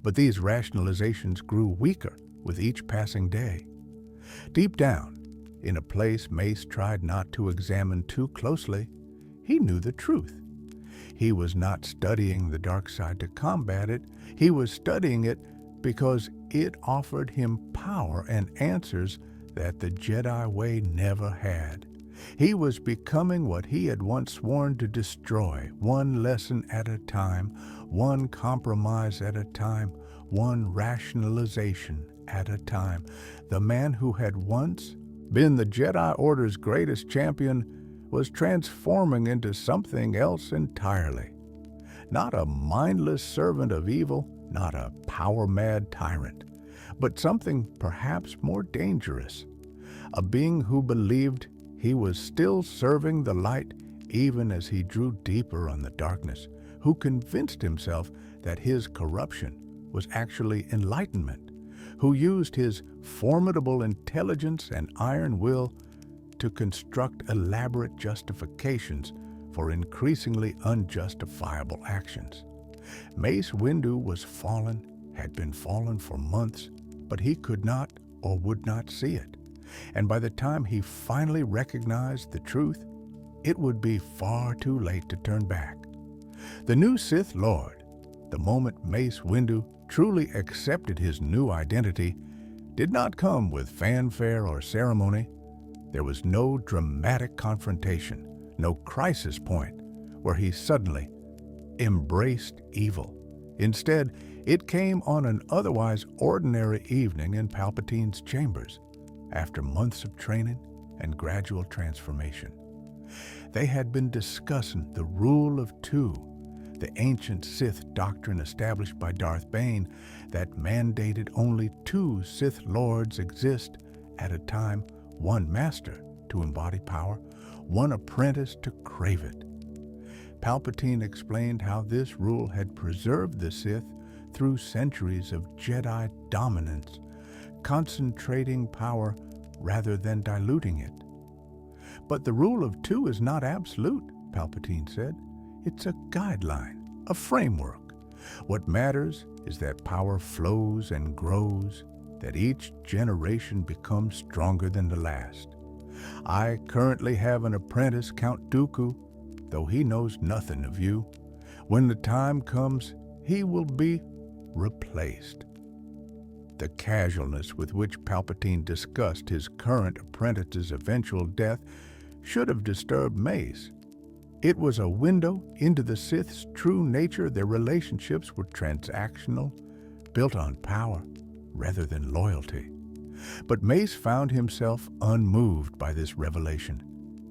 But these rationalizations grew weaker with each passing day. Deep down, in a place Mace tried not to examine too closely, he knew the truth. He was not studying the dark side to combat it. He was studying it because it offered him power and answers that the Jedi way never had. He was becoming what he had once sworn to destroy, one lesson at a time, one compromise at a time, one rationalization at a time. The man who had once been the Jedi Order's greatest champion was transforming into something else entirely. Not a mindless servant of evil, not a power-mad tyrant, but something perhaps more dangerous. A being who believed he was still serving the light even as he drew deeper on the darkness, who convinced himself that his corruption was actually enlightenment, who used his formidable intelligence and iron will to construct elaborate justifications for increasingly unjustifiable actions. Mace Windu was fallen, had been fallen for months, but he could not or would not see it. And by the time he finally recognized the truth, it would be far too late to turn back. The new Sith Lord, the moment Mace Windu truly accepted his new identity, did not come with fanfare or ceremony. There was no dramatic confrontation, no crisis point where he suddenly embraced evil. Instead, it came on an otherwise ordinary evening in Palpatine's chambers, after months of training and gradual transformation. They had been discussing the rule of two, the ancient Sith doctrine established by Darth Bane that mandated only 2 Sith Lords exist at a time, 1 master to embody power, 1 apprentice to crave it. Palpatine explained how this rule had preserved the Sith through centuries of Jedi dominance, concentrating power rather than diluting it. But the rule of 2 is not absolute, Palpatine said. It's a guideline, a framework. What matters is that power flows and grows, that each generation becomes stronger than the last. I currently have an apprentice, Count Dooku, though he knows nothing of you. When the time comes, he will be replaced. The casualness with which Palpatine discussed his current apprentice's eventual death should have disturbed Mace. It was a window into the Sith's true nature. Their relationships were transactional, built on power rather than loyalty. But Mace found himself unmoved by this revelation.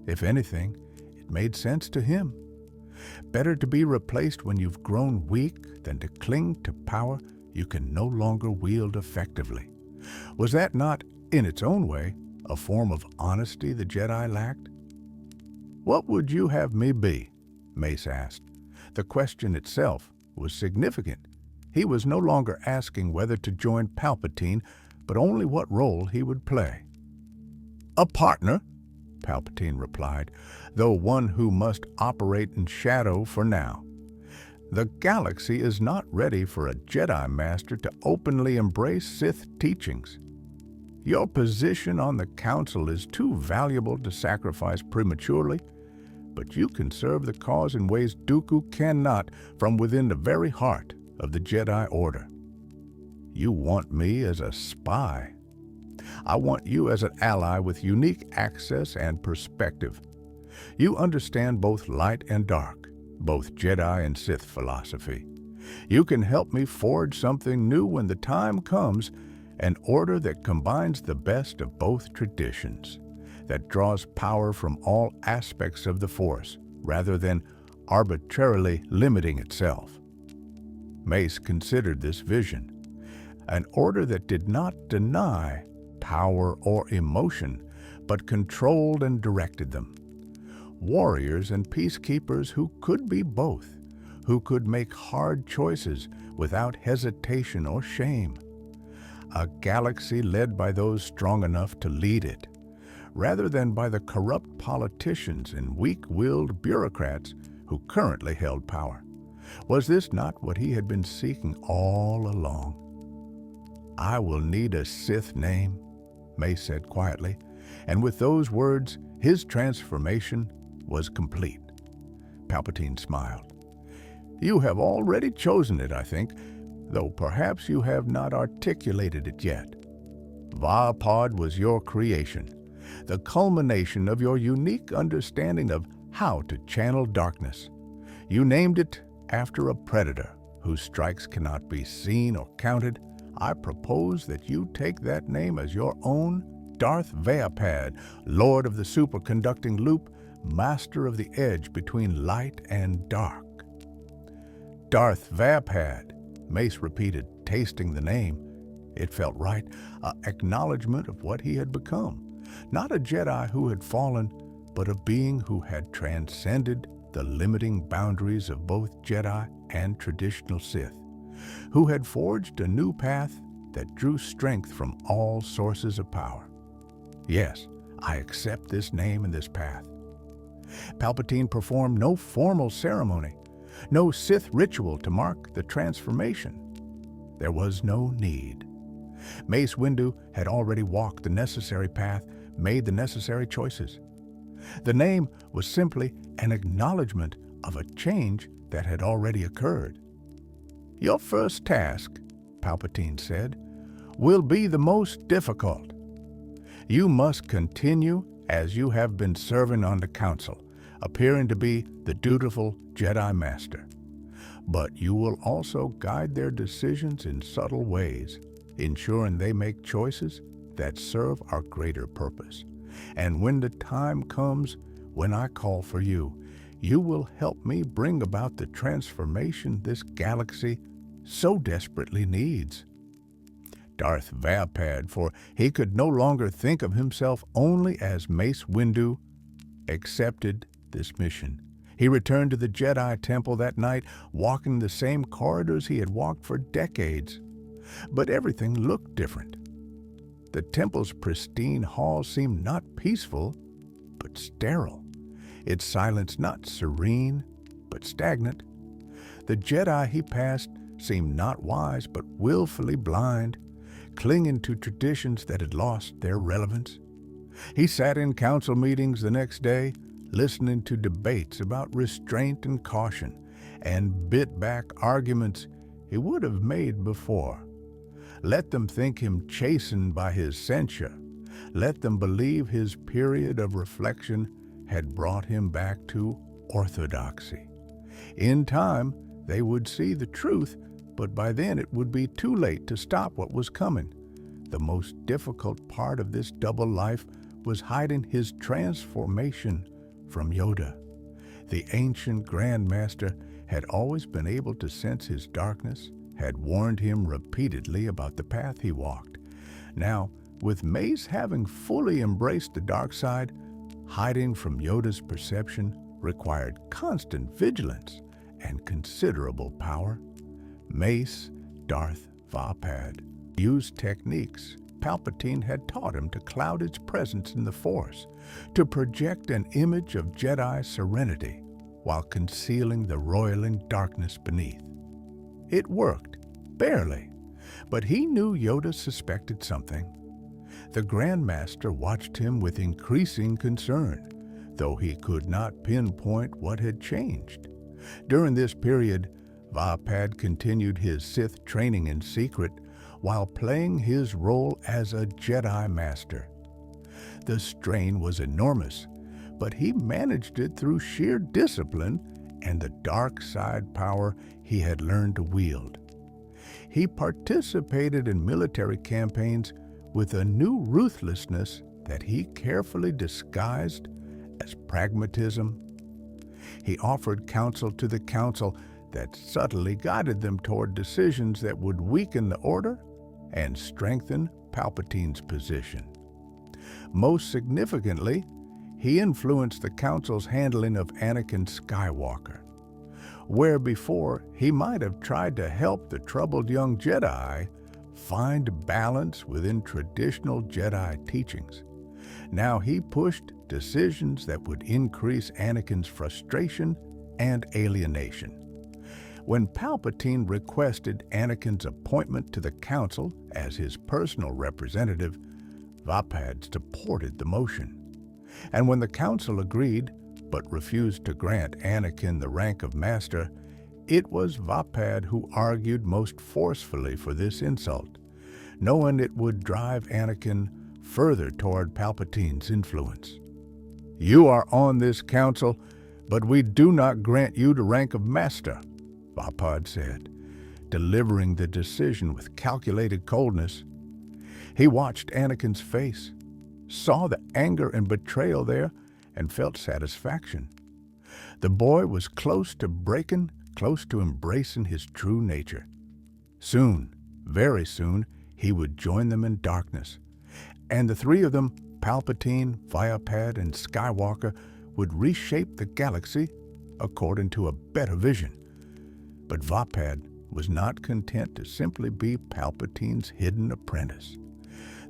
If anything, it made sense to him. Better to be replaced when you've grown weak than to cling to power you can no longer wield effectively. Was that not, in its own way, a form of honesty the Jedi lacked? "What would you have me be?" Mace asked. The question itself was significant. He was no longer asking whether to join Palpatine, but only what role he would play. "A partner," Palpatine replied, "though one who must operate in shadow for now. The galaxy is not ready for a Jedi Master to openly embrace Sith teachings. Your position on the Council is too valuable to sacrifice prematurely, but you can serve the cause in ways Dooku cannot from within the very heart of the Jedi Order. You want me as a spy. I want you as an ally with unique access and perspective. You understand both light and dark, both Jedi and Sith philosophy. You can help me forge something new when the time comes, an order that combines the best of both traditions, that draws power from all aspects of the Force rather than arbitrarily limiting itself." Mace considered this vision, an order that did not deny power or emotion, but controlled and directed them. Warriors and peacekeepers who could be both, who could make hard choices without hesitation or shame. A galaxy led by those strong enough to lead it, rather than by the corrupt politicians and weak-willed bureaucrats who currently held power. Was this not what he had been seeking all along? "I will need a Sith name," Mace said quietly, and with those words, his transformation was complete. Palpatine smiled. "You have already chosen it, I think, though perhaps you have not articulated it yet. Vapod was your creation, the culmination of your unique understanding of how to channel darkness. You named it after a predator whose strikes cannot be seen or counted. I propose that you take that name as your own, Darth Vapod, Lord of the Superconducting Loop, Master of the Edge between light and dark." "Darth Vapod," Mace repeated, tasting the name. It felt right, an acknowledgement of what he had become. Not a Jedi who had fallen, but a being who had transcended the limiting boundaries of both Jedi and traditional Sith, who had forged a new path that drew strength from all sources of power. "Yes, I accept this name and this path." Palpatine performed no formal ceremony, no Sith ritual to mark the transformation. There was no need. Mace Windu had already walked the necessary path, made the necessary choices. The name was simply an acknowledgement of a change that had already occurred. "Your first task," Palpatine said, "will be the most difficult. You must continue as you have been serving on the Council, appearing to be the dutiful Jedi Master. But you will also guide their decisions in subtle ways, ensuring they make choices that serve our greater purpose. And when the time comes, when I call for you, You will help me bring about the transformation this galaxy so desperately needs." Darth Vapad, for he could no longer think of himself only as Mace Windu, accepted this mission. He returned to the Jedi Temple that night, walking the same corridors he had walked for decades. But everything looked different. The temple's pristine halls seemed not peaceful, but sterile. Its silence not serene, but stagnant. The Jedi he passed seemed not wise, but willfully blind, clinging to traditions that had lost their relevance. He sat in council meetings the next day, listening to debates about restraint and caution, and bit back arguments he would have made before. Let them think him chastened by his censure. Let them believe his period of reflection had brought him back to orthodoxy. In time, they would see the truth, but by then it would be too late to stop what was coming. The most difficult part of this double life was hiding his transformation from Yoda. The ancient Grand Master had always been able to sense his darkness, had warned him repeatedly about the path he walked. Now, with Mace having fully embraced the dark side, hiding from Yoda's perception required constant vigilance and considerable power. Mace, Darth Vapad, used techniques Palpatine had taught him to cloud its presence in the Force, to project an image of Jedi serenity while concealing the roiling darkness beneath. It worked, barely, but he knew Yoda suspected something. The Grand Master watched him with increasing concern, though he could not pinpoint what had changed. During this period, Vapad continued his Sith training in secret while playing his role as a Jedi Master. The strain was enormous, but he managed it through sheer discipline and the dark side power he had learned to wield. He participated in military campaigns with a new ruthlessness that he carefully disguised as pragmatism. He offered counsel to the Council that subtly guided them toward decisions that would weaken the Order and strengthen Palpatine's position. Most significantly, he influenced the Council's handling of Anakin Skywalker. Where before he might have tried to help the troubled young Jedi find balance within traditional Jedi teachings, now he pushed decisions that would increase Anakin's frustration and alienation. When Palpatine requested Anakin's appointment to the Council as his personal representative, Vapad supported the motion. And when the Council agreed, but refused to grant Anakin the rank of Master, it was Vapad who argued most forcefully for this insult, knowing it would drive Anakin further toward Palpatine's influence. "You are on this Council, but we do not grant you the rank of Master," Vapad said, delivering the decision with calculated coldness. He watched Anakin's face, saw the anger and betrayal there, and felt satisfaction. The boy was close to breaking, close to embracing his true nature. Soon, very soon, he would join them in darkness, and the three of them, Palpatine, Vapad, and Skywalker, would reshape the galaxy according to a better vision. But Vapad was not content to simply be Palpatine's hidden apprentice.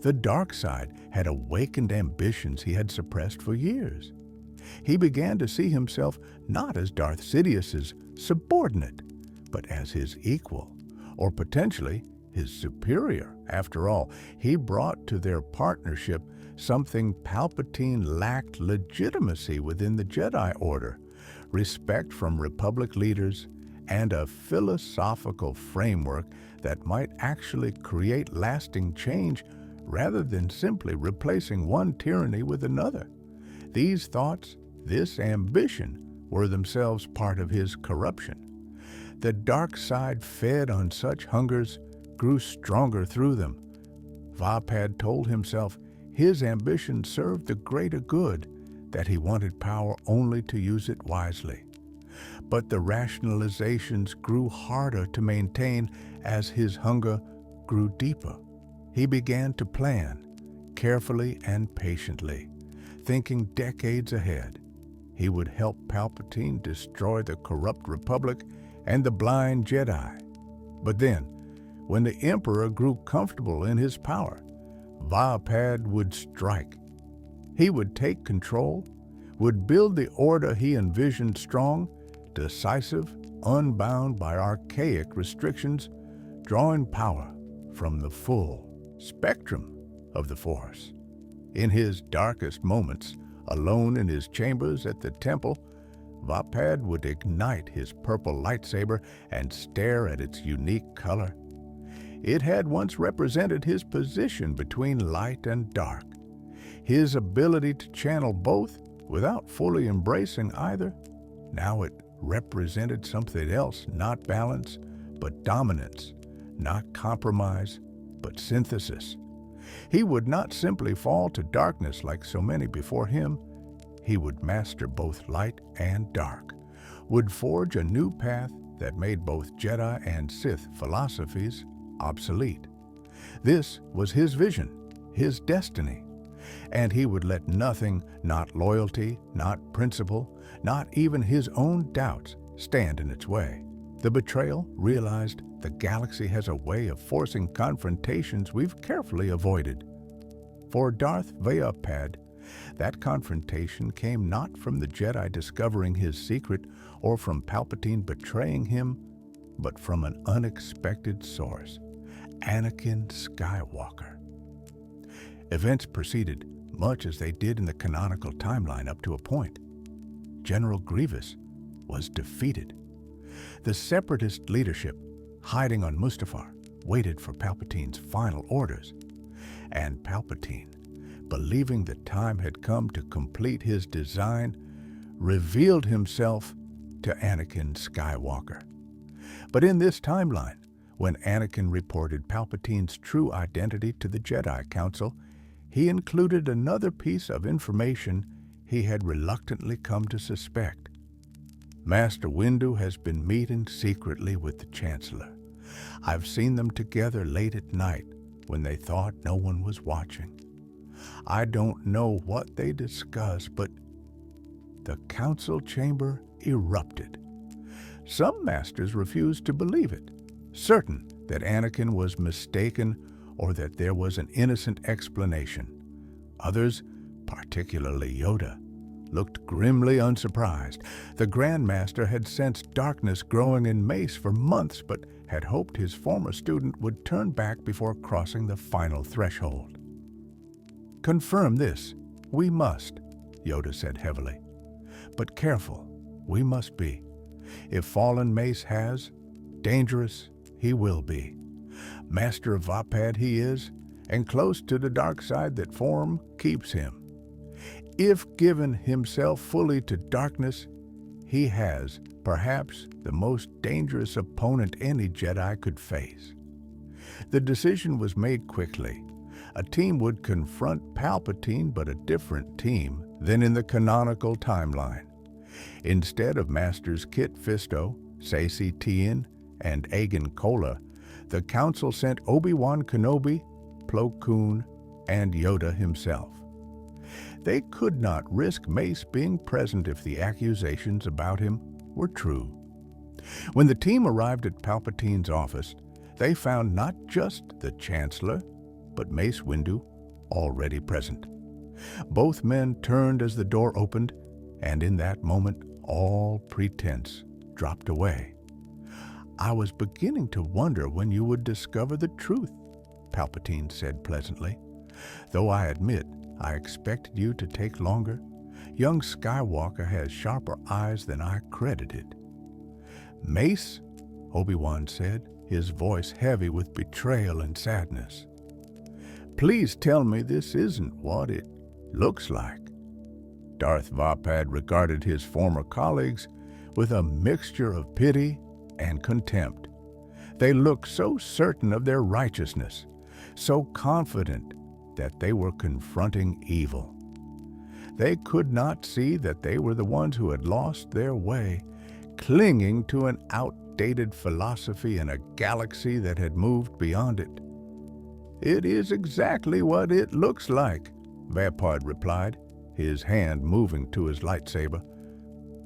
The dark side had awakened ambitions he had suppressed for years. He began to see himself not as Darth Sidious's subordinate, but as his equal, or potentially his superior. After all, he brought to their partnership something Palpatine lacked: legitimacy within the Jedi Order, respect from Republic leaders, and a philosophical framework that might actually create lasting change rather than simply replacing one tyranny with another. These thoughts, this ambition, were themselves part of his corruption. The dark side fed on such hungers, grew stronger through them. Vapad told himself his ambition served the greater good, that he wanted power only to use it wisely. But the rationalizations grew harder to maintain as his hunger grew deeper. He began to plan, carefully and patiently, thinking decades ahead. He would help Palpatine destroy the corrupt Republic and the blind Jedi. But then, when the Emperor grew comfortable in his power, Vapad would strike. He would take control, would build the order he envisioned strong, decisive, unbound by archaic restrictions, drawing power from the full spectrum of the Force. In his darkest moments, alone in his chambers at the temple, Vapad would ignite his purple lightsaber and stare at its unique color. It had once represented his position between light and dark, his ability to channel both without fully embracing either. Now it represented something else, not balance, but dominance, not compromise, but synthesis. He would not simply fall to darkness like so many before him. He would master both light and dark, would forge a new path that made both Jedi and Sith philosophies obsolete. This was his vision, his destiny, and he would let nothing, not loyalty, not principle, not even his own doubts, stand in its way. The betrayal realized the galaxy has a way of forcing confrontations we've carefully avoided. For Darth Vapad, that confrontation came not from the Jedi discovering his secret or from Palpatine betraying him, but from an unexpected source, Anakin Skywalker. Events proceeded much as they did in the canonical timeline up to a point. General Grievous was defeated. The Separatist leadership, hiding on Mustafar, waited for Palpatine's final orders. And Palpatine, believing the time had come to complete his design, revealed himself to Anakin Skywalker. But in this timeline, when Anakin reported Palpatine's true identity to the Jedi Council, he included another piece of information he had reluctantly come to suspect. Master Windu has been meeting secretly with the Chancellor. I've seen them together late at night when they thought no one was watching. I don't know what they discussed, but the council chamber erupted. Some masters refused to believe it, certain that Anakin was mistaken or that there was an innocent explanation. Others, particularly Yoda, looked grimly unsurprised. The Grand Master had sensed darkness growing in Mace for months, but had hoped his former student would turn back before crossing the final threshold. "Confirm this. We must," Yoda said heavily. "But careful, we must be. If fallen Mace has, dangerous he will be. Master of Vapad he is, and close to the dark side that form keeps him. If given himself fully to darkness, he has, perhaps, the most dangerous opponent any Jedi could face." The decision was made quickly. A team would confront Palpatine, but a different team than in the canonical timeline. Instead of Masters Kit Fisto, Saesee Tiin, and Agen Kola, the Council sent Obi-Wan Kenobi, Plo Koon, and Yoda himself. They could not risk Mace being present if the accusations about him were true. When the team arrived at Palpatine's office, they found not just the Chancellor, but Mace Windu already present. Both men turned as the door opened, and in that moment, all pretense dropped away. "I was beginning to wonder when you would discover the truth," Palpatine said pleasantly. "Though I admit I expected you to take longer. Young Skywalker has sharper eyes than I credited." "Mace," Obi-Wan said, his voice heavy with betrayal and sadness, "please tell me this isn't what it looks like." Darth Vapad regarded his former colleagues with a mixture of pity and contempt. They looked so certain of their righteousness, so confident that they were confronting evil. They could not see that they were the ones who had lost their way, clinging to an outdated philosophy in a galaxy that had moved beyond it. "It is exactly what it looks like," Vapod replied, his hand moving to his lightsaber.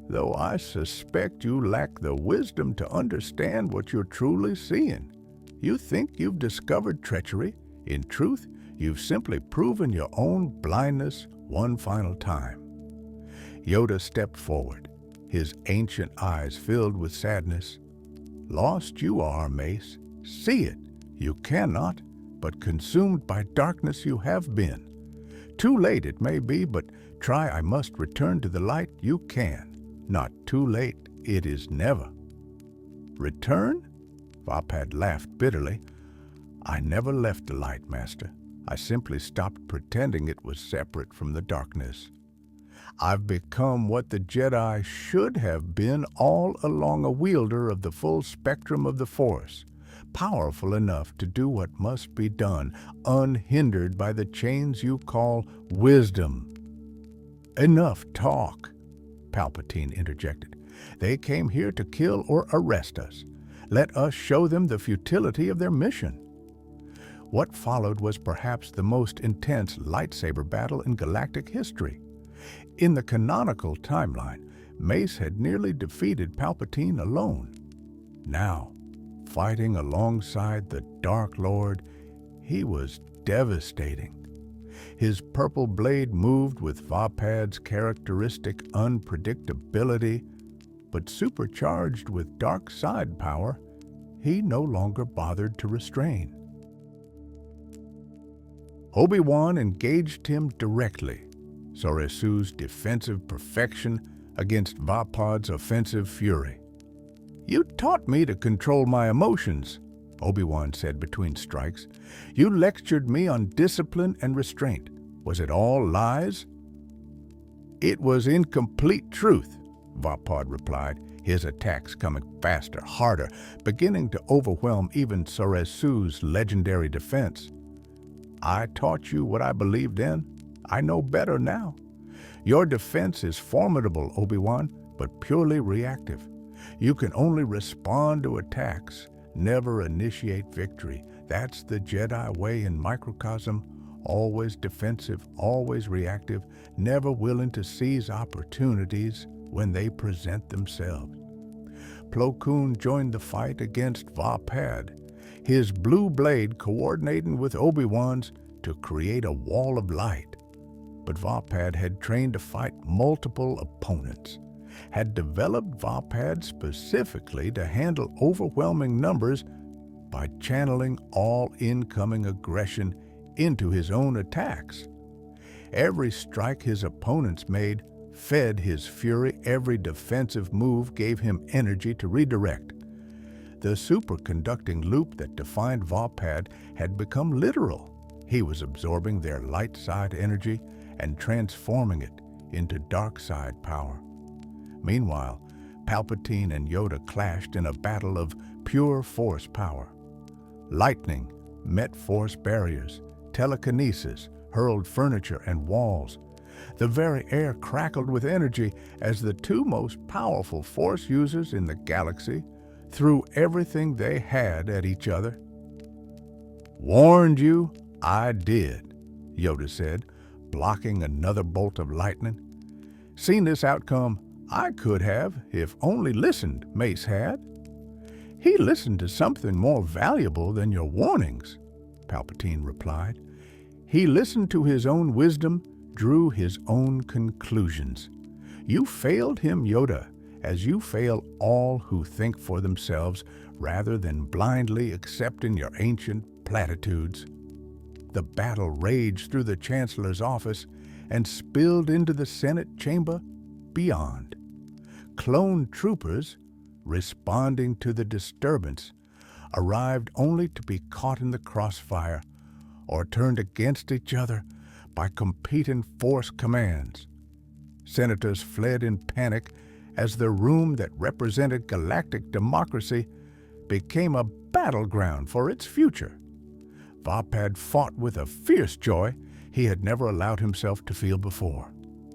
"Though I suspect you lack the wisdom to understand what you're truly seeing. You think you've discovered treachery. In truth, you've simply proven your own blindness one final time." Yoda stepped forward, his ancient eyes filled with sadness. "Lost you are, Mace. See it. You cannot, but consumed by darkness you have been. Too late it may be, but try I must return to the light you can. Not too late, it is never." "Return?" Vapad laughed bitterly. "I never left the light, Master. I simply stopped pretending it was separate from the darkness. I've become what the Jedi should have been all along, a wielder of the full spectrum of the Force, powerful enough to do what must be done, unhindered by the chains you call wisdom." "Enough talk," Palpatine interjected. "They came here to kill or arrest us. Let us show them the futility of their mission." What followed was perhaps the most intense lightsaber battle in galactic history. In the canonical timeline, Mace had nearly defeated Palpatine alone. Now, fighting alongside the Dark Lord, he was devastating. His purple blade moved with Vapad's characteristic unpredictability, but supercharged with dark side power, he no longer bothered to restrain. Obi-Wan engaged him directly, Soresu's defensive perfection against Vapad's offensive fury. "You taught me to control my emotions," Obi-Wan said between strikes. "You lectured me on discipline and restraint. Was it all lies?" "It was incomplete truth," Vapad replied, his attacks coming faster, harder, beginning to overwhelm even Soresu's legendary defense. "I taught you what I believed in. I know better now. Your defense is formidable, Obi-Wan, but purely reactive. You can only respond to attacks, never initiate victory. That's the Jedi way in microcosm, always defensive, always reactive, never willing to seize opportunities when they present themselves." Plo Koon joined the fight against Vapad, his blue blade coordinating with Obi-Wan's to create a wall of light. But Vapad had trained to fight multiple opponents, had developed Vapad specifically to handle overwhelming numbers by channeling all incoming aggression into his own attacks. Every strike his opponents made fed his fury. Every defensive move gave him energy to redirect. The superconducting loop that defined Vapad had become literal. He was absorbing their light side energy and transforming it into dark side power. Meanwhile, Palpatine and Yoda clashed in a battle of pure Force power. Lightning met Force barriers, telekinesis hurled furniture and walls. The very air crackled with energy as the two most powerful Force users in the galaxy threw everything they had at each other. "Warned you, I did," Yoda said, blocking another bolt of lightning. "Seen this outcome, I could have, if only listened, Mace had." "He listened to something more valuable than your warnings," Palpatine replied. "He listened to his own wisdom, drew his own conclusions. You failed him, Yoda, as you fail all who think for themselves rather than blindly accepting your ancient platitudes." The battle raged through the Chancellor's office and spilled into the Senate chamber beyond. Clone troopers, responding to the disturbance, arrived only to be caught in the crossfire or turned against each other by competing Force commands. Senators fled in panic as the room that represented galactic democracy became a battleground for its future. Vapad fought with a fierce joy he had never allowed himself to feel before.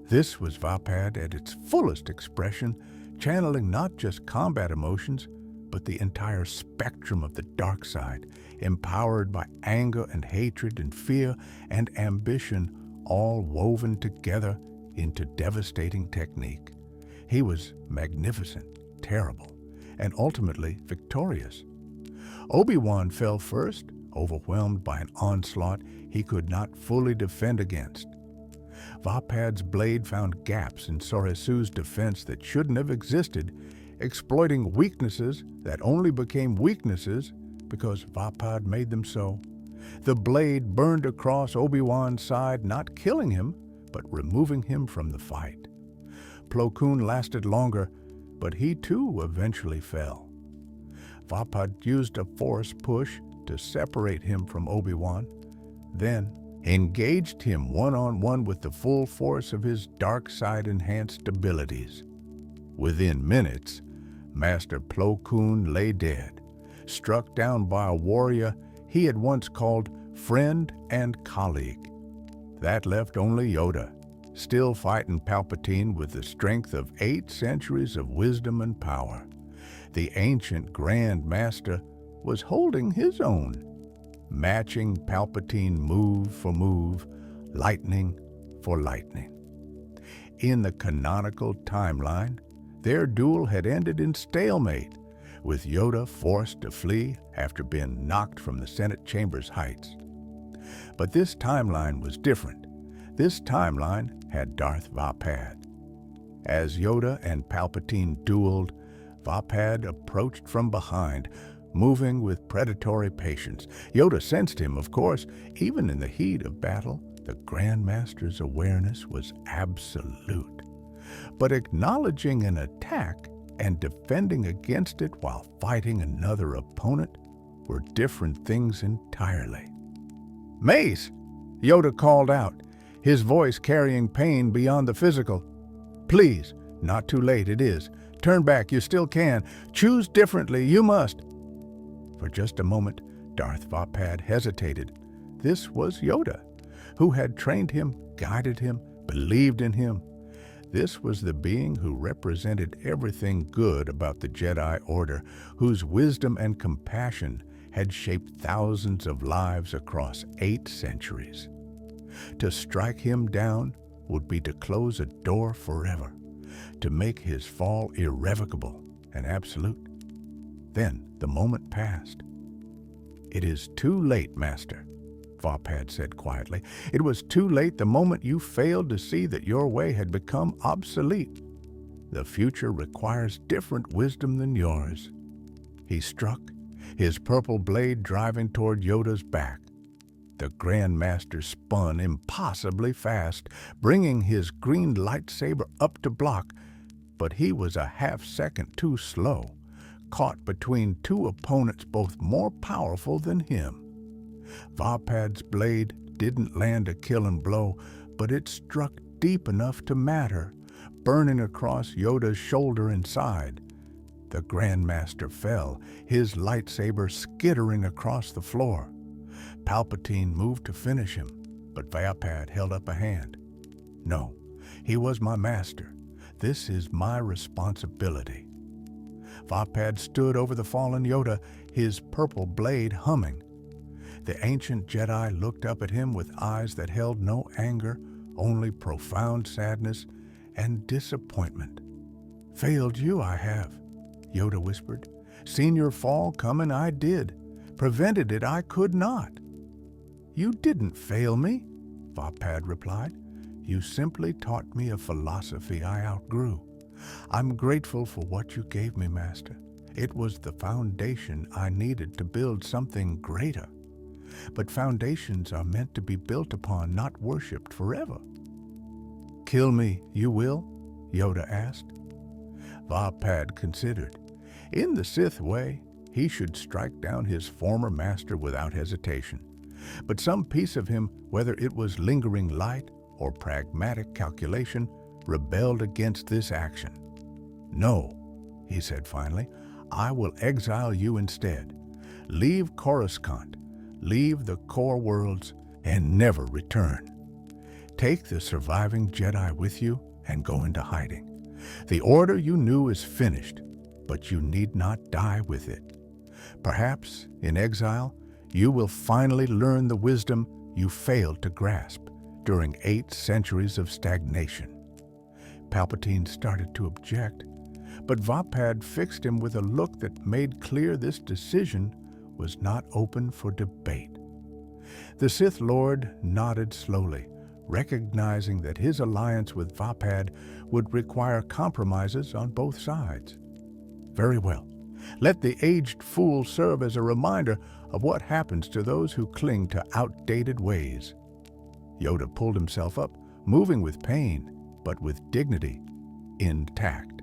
This was Vapad at its fullest expression, channeling not just combat emotions, but the entire spectrum of the dark side, empowered by anger and hatred and fear and ambition, all woven together into devastating technique. He was magnificent, terrible, and ultimately victorious. Obi-Wan fell first, overwhelmed by an onslaught he could not fully defend against. Vapad's blade found gaps in Soresu's defense that shouldn't have existed, exploiting weaknesses that only became weaknesses because Vapad made them so. The blade burned across Obi-Wan's side, not killing him, but removing him from the fight. Plo Koon lasted longer, but he too eventually fell. Vapad used a force push to separate him from Obi-Wan, then engaged him one-on-one with the full force of his dark side-enhanced abilities. Within minutes, Master Plo Koon lay dead, struck down by a warrior he had once called friend and colleague. That left only Yoda, still fighting Palpatine with the strength of 8 centuries of wisdom and power. The ancient Grand Master was holding his own, matching Palpatine move for move, lightning for lightning. In the canonical timeline, their duel had ended in stalemate, with Yoda forced to flee after being knocked from the Senate chamber's heights. But this timeline was different. This timeline had Darth Vapad. As Yoda and Palpatine dueled, Vapad approached from behind, moving with predatory patience. Yoda sensed him, of course. Even in the heat of battle, the Grand Master's awareness was absolute. But acknowledging an attack and defending against it while fighting another opponent were different things entirely. "Mace!" Yoda called out, his voice carrying pain beyond the physical. "Please, not too late it is. Turn back, you still can. Choose differently, you must." For just a moment, Darth Vapad hesitated. This was Yoda, who had trained him, guided him, believed in him. This was the being who represented everything good about the Jedi Order, whose wisdom and compassion had shaped thousands of lives across 8 centuries. To strike him down would be to close a door forever, to make his fall irrevocable and absolute. Then the moment passed. "It is too late, Master," Vapad said quietly. "It was too late the moment you failed to see that your way had become obsolete. The future requires different wisdom than yours." He struck, his purple blade driving toward Yoda's back. The Grand Master spun impossibly fast, bringing his green lightsaber up to block, but he was a half-second too slow, caught between 2 opponents both more powerful than him. Vapad's blade didn't land a killing blow, but it struck deep enough to matter, burning across Yoda's shoulder and side. The Grand Master fell, his lightsaber skittering across the floor. Palpatine moved to finish him, but Vapad held up a hand. "No, he was my master. This is my responsibility." Vapad stood over the fallen Yoda, his purple blade humming. The ancient Jedi looked up at him with eyes that held no anger, only profound sadness and disappointment. "Failed you, I have," Yoda whispered. "Seen your fall coming, I did. Prevented it, I could not." "You didn't fail me," Vapad replied. "You simply taught me a philosophy I outgrew. I'm grateful for what you gave me, Master. It was the foundation I needed to build something greater. But foundations are meant to be built upon, not worshipped forever." "Kill me, you will?" Yoda asked. Vapad considered. In the Sith way, he should strike down his former master without hesitation. But some piece of him, whether it was lingering light or pragmatic calculation, rebelled against this action. "No," he said finally, "I will exile you instead. Leave Coruscant, leave the core worlds, and never return. Take the surviving Jedi with you and go into hiding. The order you knew is finished, but you need not die with it. Perhaps, in exile, you will finally learn the wisdom you failed to grasp during 8 centuries of stagnation. Palpatine started to object, but Vapad fixed him with a look that made clear this decision was not open for debate. The Sith Lord nodded slowly, recognizing that his alliance with Vapad would require compromises on both sides. Very well. Let the aged fool serve as a reminder of what happens to those who cling to outdated ways. Yoda pulled himself up, moving with pain, but with dignity intact.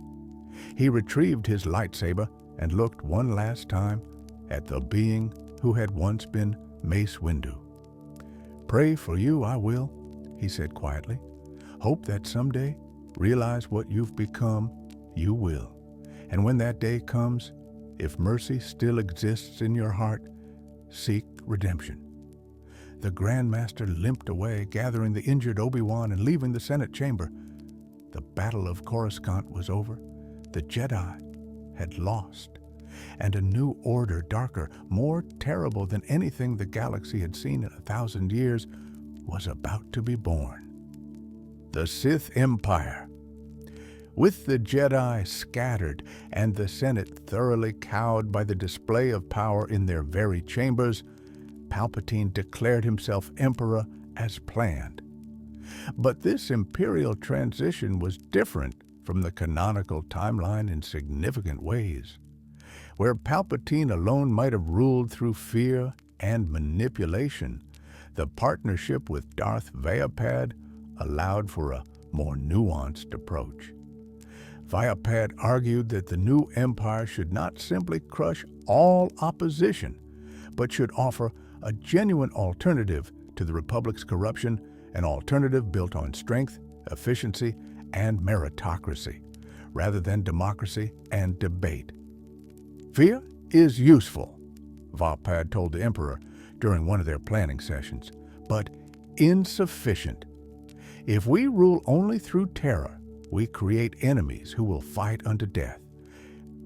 He retrieved his lightsaber and looked one last time at the being who had once been Mace Windu. "Pray for you, I will," he said quietly. "Hope that someday, realize what you've become, you will. And when that day comes, if mercy still exists in your heart, seek redemption." The Grand Master limped away, gathering the injured Obi-Wan and leaving the Senate chamber. The Battle of Coruscant was over. The Jedi had lost, and a new order, darker, more terrible than anything the galaxy had seen in 1,000 years, was about to be born. The Sith Empire. With the Jedi scattered and the Senate thoroughly cowed by the display of power in their very chambers, Palpatine declared himself emperor as planned. But this imperial transition was different from the canonical timeline in significant ways. Where Palpatine alone might have ruled through fear and manipulation, the partnership with Darth Vapad allowed for a more nuanced approach. Vapad argued that the new empire should not simply crush all opposition, but should offer a genuine alternative to the Republic's corruption, an alternative built on strength, efficiency, and meritocracy, rather than democracy and debate. "Fear is useful," Vapad told the Emperor during one of their planning sessions, "but insufficient. If we rule only through terror, we create enemies who will fight unto death.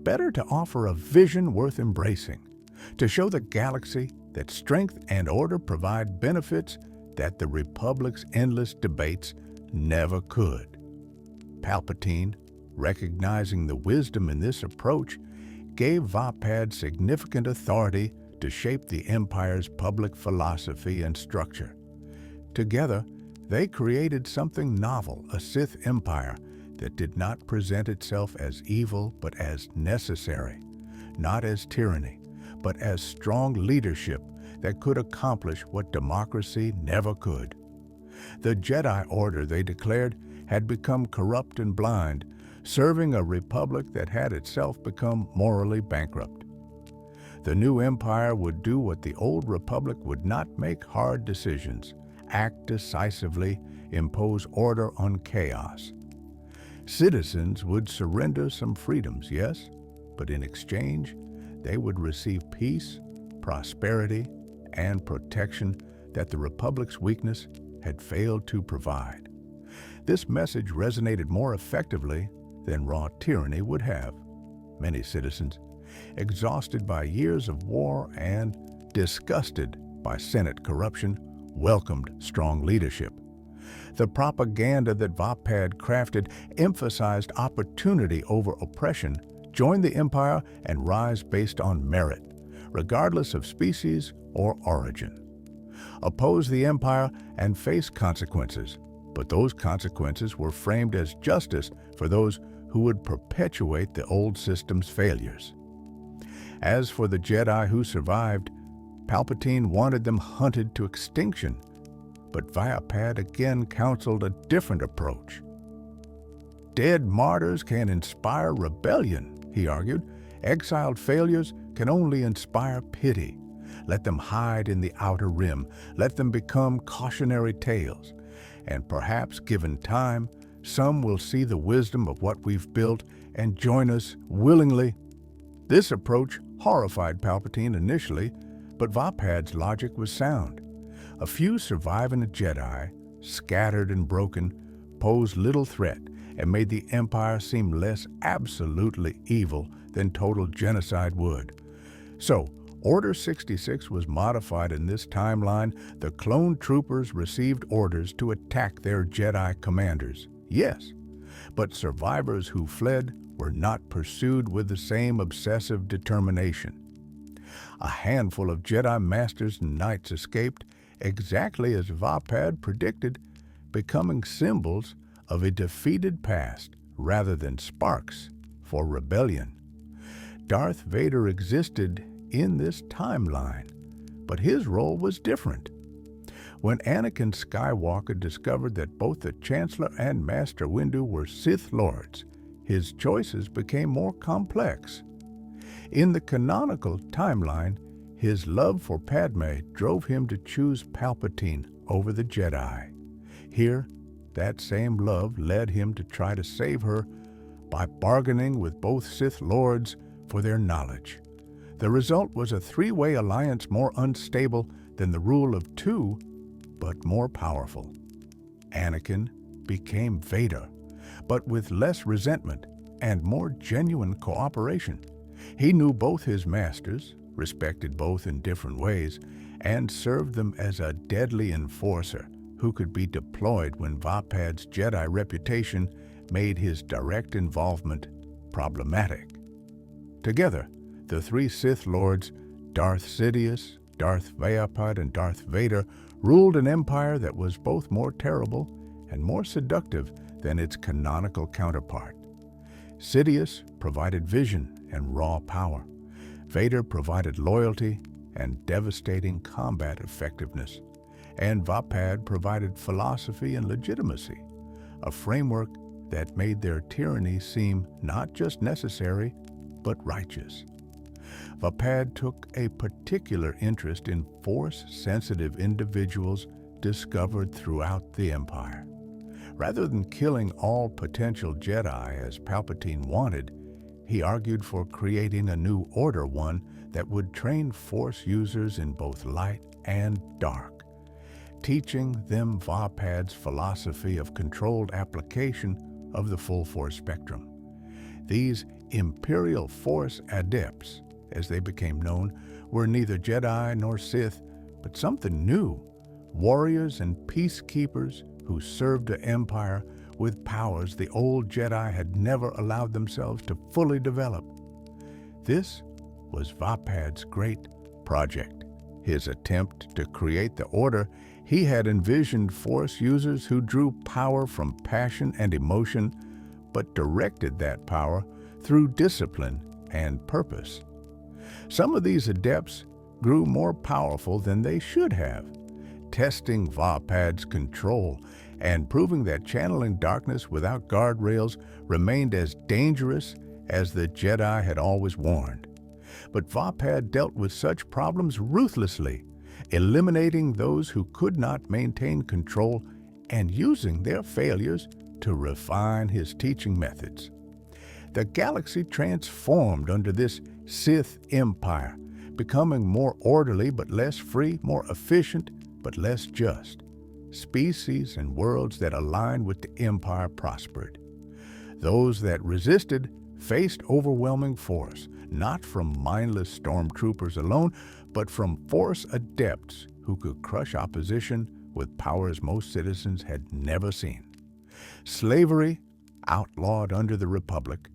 Better to offer a vision worth embracing, to show the galaxy that strength and order provide benefits that the Republic's endless debates never could." Palpatine, recognizing the wisdom in this approach, gave Vapad significant authority to shape the Empire's public philosophy and structure. Together, they created something novel, a Sith Empire that did not present itself as evil but as necessary, not as tyranny, but as strong leadership that could accomplish what democracy never could. The Jedi Order, they declared, had become corrupt and blind, serving a republic that had itself become morally bankrupt. The new empire would do what the old republic would not: make hard decisions, act decisively, impose order on chaos. Citizens would surrender some freedoms, yes, but in exchange, they would receive peace, prosperity, and protection that the Republic's weakness had failed to provide. This message resonated more effectively than raw tyranny would have. Many citizens, exhausted by years of war and disgusted by Senate corruption, welcomed strong leadership. The propaganda that Vapad crafted emphasized opportunity over oppression, join the empire, and rise based on merit, regardless of species or origin. Oppose the empire and face consequences, but those consequences were framed as justice for those who would perpetuate the old system's failures. As for the Jedi who survived, Palpatine wanted them hunted to extinction, but Vapad again counseled a different approach. "Dead martyrs can inspire rebellion," he argued. "Exiled failures can only inspire pity. Let them hide in the outer rim. Let them become cautionary tales. And perhaps, given time, some will see the wisdom of what we've built and join us willingly." This approach horrified Palpatine initially, but Vapad's logic was sound. A few surviving Jedi, scattered and broken, posed little threat, and made the Empire seem less absolutely evil than total genocide would. So, Order 66 was modified in this timeline. The clone troopers received orders to attack their Jedi commanders. Yes, but survivors who fled were not pursued with the same obsessive determination. A handful of Jedi Masters and Knights escaped, exactly as Vapad predicted, becoming symbols of a defeated past rather than sparks for rebellion. Darth Vader existed in this timeline, but his role was different. When Anakin Skywalker discovered that both the Chancellor and Master Windu were Sith Lords, his choices became more complex. In the canonical timeline, his love for Padme drove him to choose Palpatine over the Jedi. Here, that same love led him to try to save her by bargaining with both Sith Lords for their knowledge. The result was a three-way alliance more unstable than the rule of two, but more powerful. Anakin became Vader, but with less resentment and more genuine cooperation. He knew both his masters, respected both in different ways, and served them as a deadly enforcer who could be deployed when Vapad's Jedi reputation made his direct involvement problematic. Together, the three Sith Lords, Darth Sidious, Darth Vapad, and Darth Vader, ruled an empire that was both more terrible and more seductive than its canonical counterpart. Sidious provided vision and raw power. Vader provided loyalty and devastating combat effectiveness. And Vapad provided philosophy and legitimacy, a framework that made their tyranny seem not just necessary, but righteous. Vapad took a particular interest in Force-sensitive individuals discovered throughout the Empire. Rather than killing all potential Jedi as Palpatine wanted, he argued for creating a new order, one that would train Force users in both light and dark, teaching them Vapad's philosophy of controlled application of the full Force spectrum. These Imperial Force adepts, as they became known, were neither Jedi nor Sith, but something new, warriors and peacekeepers who served the Empire with powers the old Jedi had never allowed themselves to fully develop. This was Vapad's great project, his attempt to create the order he had envisioned. Force users who drew power from passion and emotion, but directed that power through discipline and purpose. Some of these adepts grew more powerful than they should have, testing Vapad's control and proving that channeling darkness without guardrails remained as dangerous as the Jedi had always warned. But Vapad dealt with such problems ruthlessly, eliminating those who could not maintain control and using their failures to refine his teaching methods. The galaxy transformed under this Sith Empire, becoming more orderly but less free, more efficient but less just. Species and worlds that aligned with the Empire prospered. Those that resisted faced overwhelming force, not from mindless stormtroopers alone, but from Force adepts who could crush opposition with powers most citizens had never seen. Slavery, outlawed under the Republic,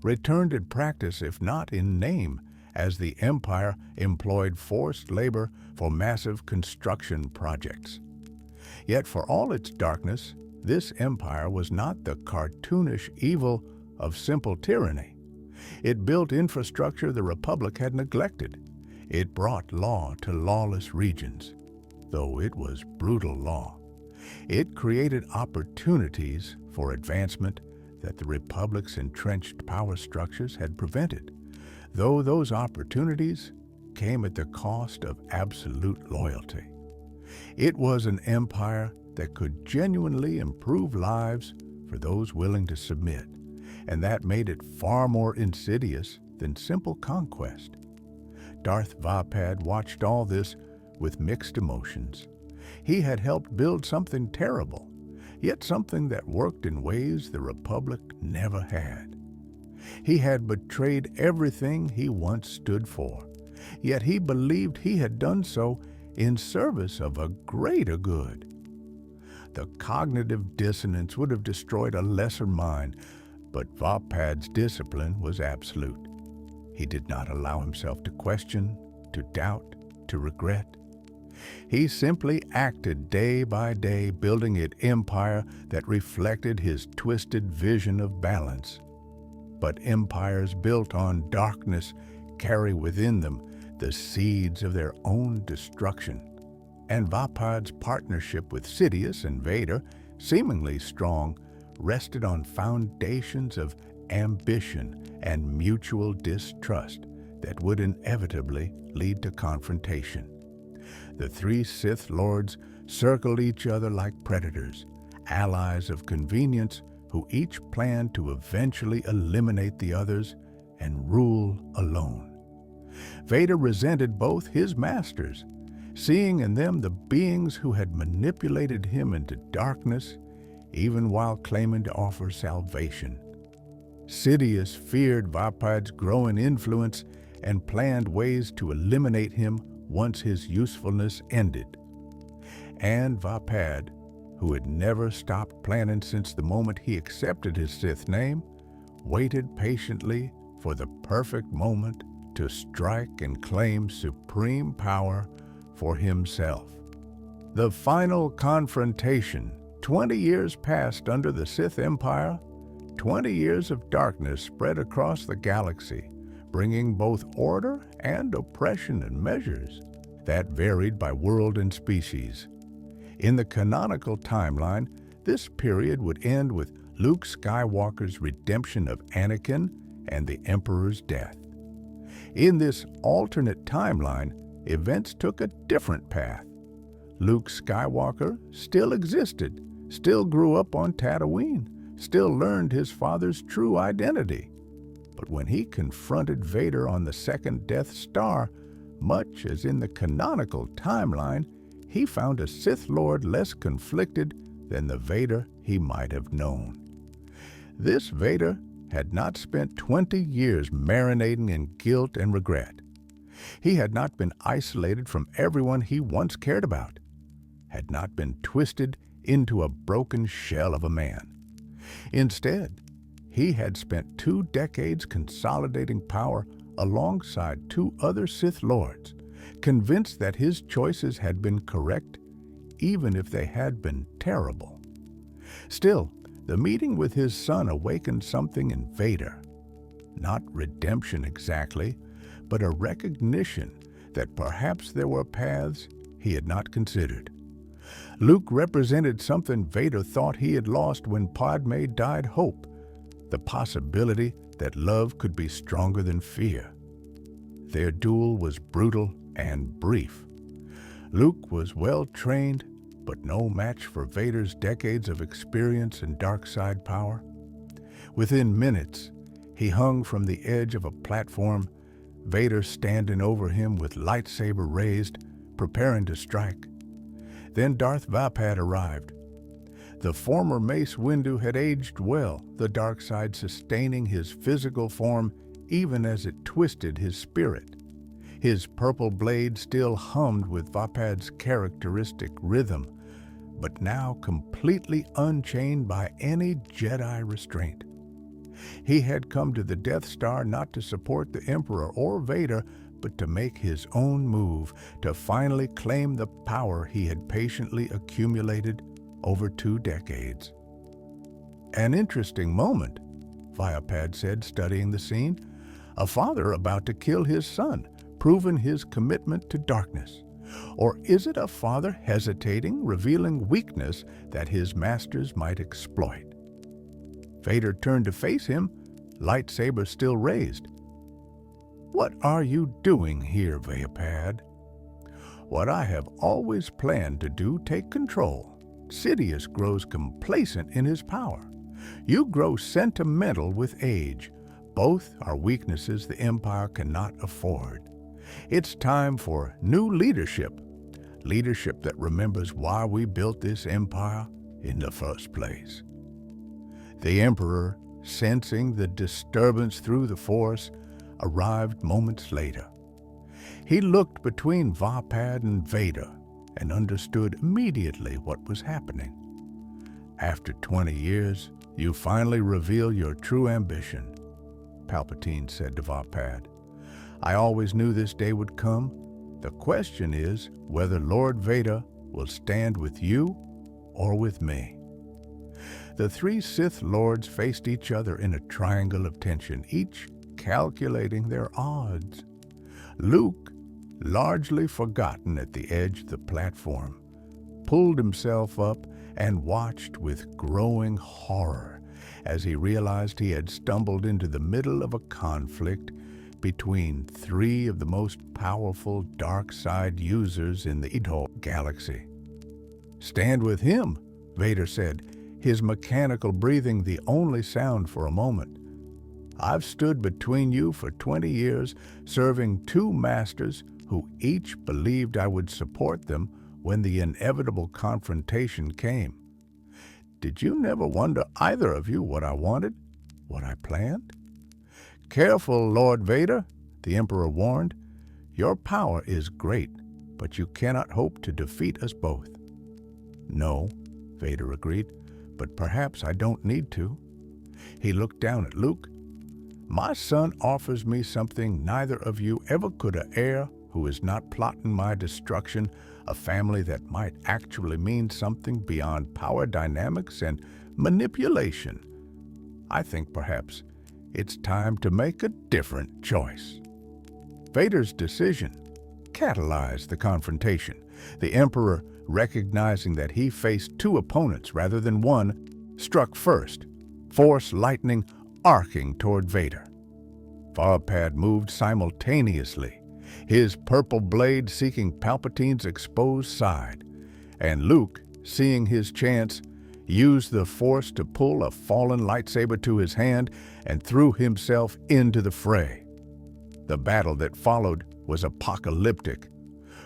returned in practice if not in name, as the Empire employed forced labor for massive construction projects. Yet for all its darkness, this empire was not the cartoonish evil of simple tyranny. It built infrastructure the Republic had neglected. It brought law to lawless regions, though it was brutal law. It created opportunities for advancement that the Republic's entrenched power structures had prevented, though those opportunities came at the cost of absolute loyalty. It was an empire that could genuinely improve lives for those willing to submit, and that made it far more insidious than simple conquest. Darth Vapad watched all this with mixed emotions. He had helped build something terrible, yet something that worked in ways the Republic never had. He had betrayed everything he once stood for, yet he believed he had done so in service of a greater good. The cognitive dissonance would have destroyed a lesser mind, but Vapad's discipline was absolute. He did not allow himself to question, to doubt, to regret. He simply acted day by day, building an empire that reflected his twisted vision of balance. But empires built on darkness carry within them the seeds of their own destruction. And Vapad's partnership with Sidious and Vader, seemingly strong, rested on foundations of ambition and mutual distrust that would inevitably lead to confrontation. The three Sith Lords circled each other like predators, allies of convenience who each planned to eventually eliminate the others and rule alone. Vader resented both his masters, seeing in them the beings who had manipulated him into darkness, even while claiming to offer salvation. Sidious feared Vapad's growing influence and planned ways to eliminate him once his usefulness ended. And Vapad, who had never stopped planning since the moment he accepted his Sith name, waited patiently for the perfect moment to strike and claim supreme power for himself. The final confrontation, 20 years passed under the Sith Empire, 20 years of darkness spread across the galaxy, bringing both order and oppression in measures that varied by world and species. In the canonical timeline, this period would end with Luke Skywalker's redemption of Anakin and the Emperor's death. In this alternate timeline, events took a different path. Luke Skywalker still existed, still grew up on Tatooine, still learned his father's true identity. But when he confronted Vader on the second Death Star, much as in the canonical timeline, he found a Sith Lord less conflicted than the Vader he might have known. This Vader had not spent 20 years marinating in guilt and regret. He had not been isolated from everyone he once cared about, had not been twisted into a broken shell of a man. Instead, he had spent 2 decades consolidating power alongside 2 other Sith Lords, convinced that his choices had been correct, even if they had been terrible. Still, the meeting with his son awakened something in Vader. Not redemption exactly, but a recognition that perhaps there were paths he had not considered. Luke represented something Vader thought he had lost when Padme died: hope, the possibility that love could be stronger than fear. Their duel was brutal and brief. Luke was well-trained, but no match for Vader's decades of experience and dark side power. Within minutes, he hung from the edge of a platform, Vader standing over him with lightsaber raised, preparing to strike. Then Darth Vapad arrived. The former Mace Windu had aged well, the dark side sustaining his physical form even as it twisted his spirit. His purple blade still hummed with Vapad's characteristic rhythm, but now completely unchained by any Jedi restraint. He had come to the Death Star not to support the Emperor or Vader, but to make his own move, to finally claim the power he had patiently accumulated over 2 decades. An interesting moment, Vapad said, studying the scene. A father about to kill his son, proving his commitment to darkness. Or is it a father hesitating, revealing weakness that his masters might exploit? Vader turned to face him, lightsaber still raised. "What are you doing here, Vapad?" "What I have always planned to do, take control. Sidious grows complacent in his power. You grow sentimental with age. Both are weaknesses the Empire cannot afford. It's time for new leadership. Leadership that remembers why we built this empire. in the first place. The Emperor, sensing the disturbance through the Force, arrived moments later. He looked between Varpad and Vader and understood immediately what was happening. After 20 years, you finally reveal your true ambition, Palpatine said to Varpad. I always knew this day would come. The question is whether Lord Vader will stand with you or with me. The three Sith Lords faced each other in a triangle of tension, each calculating their odds. Luke, largely forgotten at the edge of the platform, pulled himself up and watched with growing horror as he realized he had stumbled into the middle of a conflict between three of the most powerful dark side users in the Idol galaxy. Stand with him, Vader said, his mechanical breathing the only sound for a moment. I've stood between you for 20 years, serving two masters who each believed I would support them when the inevitable confrontation came. Did you never wonder, either of you, what I wanted, what I planned? Careful, Lord Vader, the Emperor warned. Your power is great, but you cannot hope to defeat us both. No, Vader agreed, but perhaps I don't need to. He looked down at Luke. My son offers me something neither of you ever could heir who is not plotting my destruction, a family that might actually mean something beyond power dynamics and manipulation. I think perhaps it's time to make a different choice. Vader's decision catalyzed the confrontation. The Emperor, recognizing that he faced two opponents rather than one, struck first, Force lightning arcing toward Vader. Varpad moved simultaneously, his purple blade seeking Palpatine's exposed side, and Luke, seeing his chance, used the Force to pull a fallen lightsaber to his hand and threw himself into the fray. The battle that followed was apocalyptic.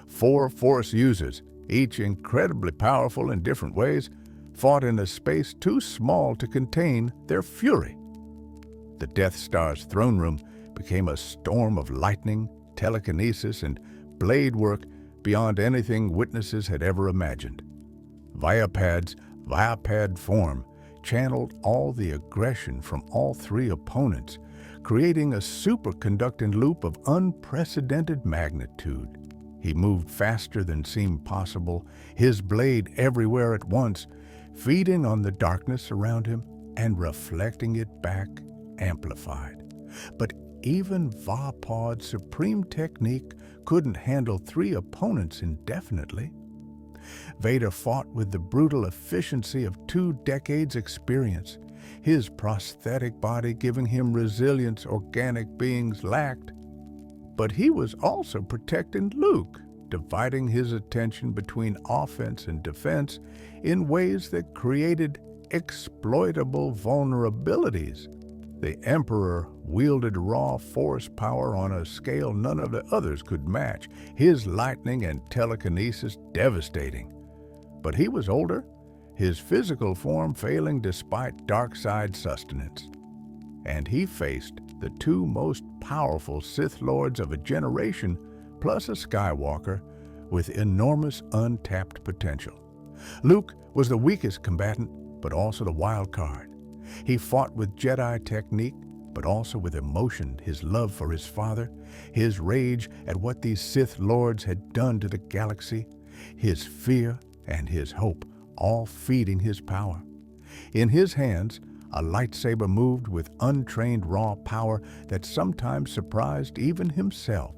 Four Force users, each incredibly powerful in different ways, fought in a space too small to contain their fury. The Death Star's throne room became a storm of lightning, telekinesis, and blade work beyond anything witnesses had ever imagined. Varpad's Varpad form channeled all the aggression from all three opponents, creating a superconducting loop of unprecedented magnitude. He moved faster than seemed possible, his blade everywhere at once, feeding on the darkness around him and reflecting it back, amplified. But even Varpad's supreme technique couldn't handle three opponents indefinitely. Vader fought with the brutal efficiency of 2 decades' experience, his prosthetic body giving him resilience organic beings lacked. But he was also protecting Luke, dividing his attention between offense and defense in ways that created exploitable vulnerabilities. The Emperor wielded raw Force power on a scale none of the others could match, his lightning and telekinesis devastating. But he was older, his physical form failing despite dark side sustenance. And he faced the two most powerful Sith Lords of a generation, plus a Skywalker, with enormous untapped potential. Luke was the weakest combatant, but also the wild card. He fought with Jedi technique, but also with emotion, his love for his father, his rage at what these Sith Lords had done to the galaxy, his fear and his hope, all feeding his power. In his hands, a lightsaber moved with untrained raw power that sometimes surprised even himself.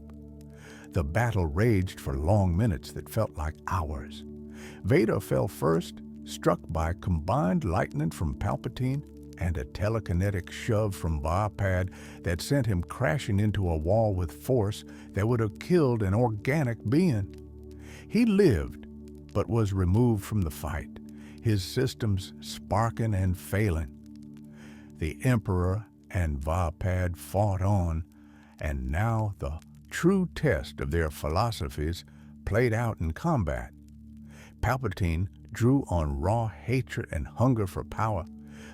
The battle raged for long minutes that felt like hours. Vader fell first, struck by combined lightning from Palpatine and a telekinetic shove from Varpad that sent him crashing into a wall with force that would have killed an organic being. He lived, but was removed from the fight, his systems sparking and failing. The Emperor and Varpad fought on, and now the true test of their philosophies played out in combat. Palpatine drew on raw hatred and hunger for power,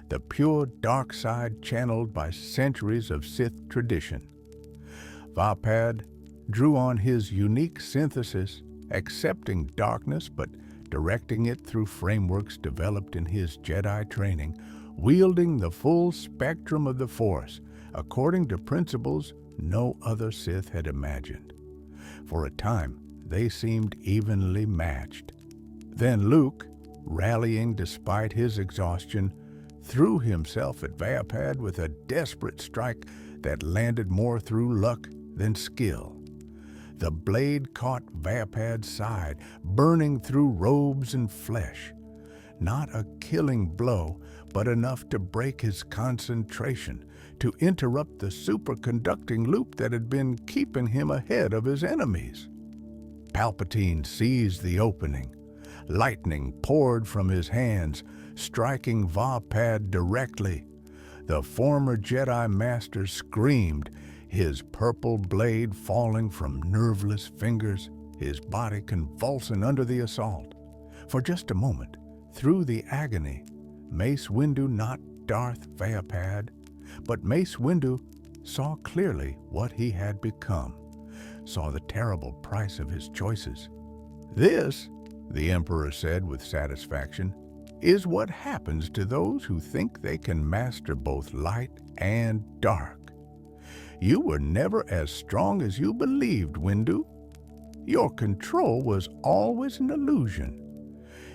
the pure dark side channeled by centuries of Sith tradition. Vapad drew on his unique synthesis, accepting darkness but directing it through frameworks developed in his Jedi training, wielding the full spectrum of the Force according to principles no other Sith had imagined. For a time, they seemed evenly matched. Then Luke, rallying despite his exhaustion, threw himself at Vapad with a desperate strike that landed more through luck than skill. The blade caught Vapad's side, burning through robes and flesh. Not a killing blow, but enough to break his concentration, to interrupt the superconducting loop that had been keeping him ahead of his enemies. Palpatine seized the opening. Lightning poured from his hands, striking Vapad directly. The former Jedi Master screamed, his purple blade falling from nerveless fingers, his body convulsing under the assault. For just a moment, through the agony, Mace Windu not Darth Vapad, but Mace Windu saw clearly what he had become, saw the terrible price of his choices. This, the Emperor said with satisfaction, is what happens to those who think they can master both light and dark. You were never as strong as you believed, Windu. Your control was always an illusion.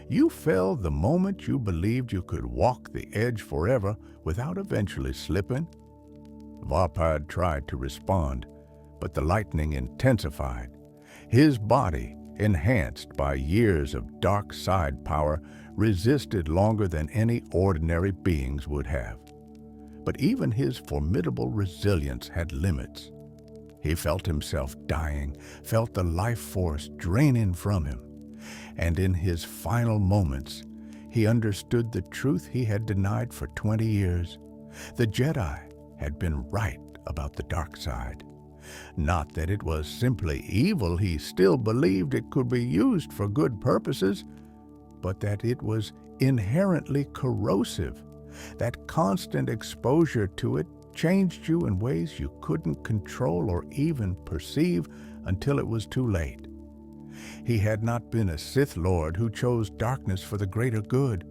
You fell the moment you believed you could walk the edge forever without eventually slipping. Vapad tried to respond, but the lightning intensified. His body, enhanced by years of dark side power, resisted longer than any ordinary beings would have. But even his formidable resilience had limits. He felt himself dying, felt the life force draining from him. And in his final moments, he understood the truth he had denied for 20 years. The Jedi had been right about the dark side. Not that it was simply evil, he still believed it could be used for good purposes, but that it was inherently corrosive. That constant exposure to it changed you in ways you couldn't control or even perceive until it was too late. He had not been a Sith Lord who chose darkness for the greater good.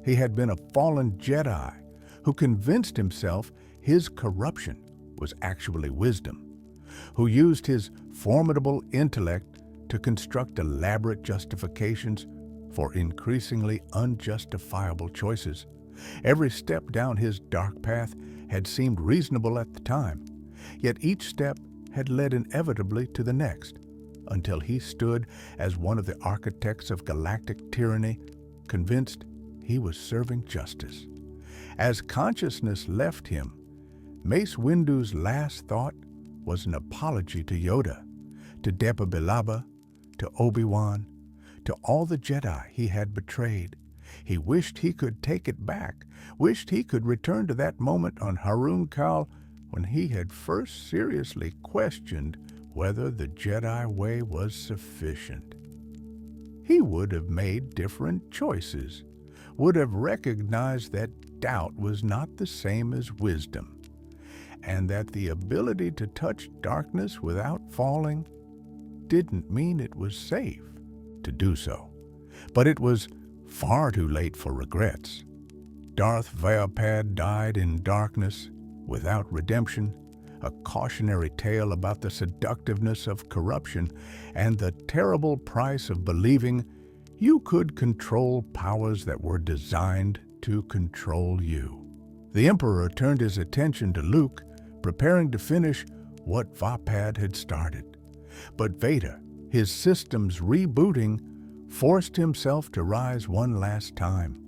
He had been a fallen Jedi who convinced himself his corruption was actually wisdom, who used his formidable intellect to construct elaborate justifications for increasingly unjustifiable choices. Every step down his dark path had seemed reasonable at the time, yet each step had led inevitably to the next, until he stood as one of the architects of galactic tyranny, convinced he was serving justice. As consciousness left him, Mace Windu's last thought was an apology to Yoda, to Depa Billaba, to Obi-Wan, to all the Jedi he had betrayed. He wished he could take it back, wished he could return to that moment on Harun Kal when he had first seriously questioned whether the Jedi way was sufficient. He would have made different choices, would have recognized that doubt was not the same as wisdom, and that the ability to touch darkness without falling didn't mean it was safe to do so. But it was far too late for regrets. Darth Vapad died in darkness, without redemption, a cautionary tale about the seductiveness of corruption and the terrible price of believing you could control powers that were designed to control you. The Emperor turned his attention to Luke, preparing to finish what Vapad had started. But Vader, his systems rebooting, forced himself to rise one last time.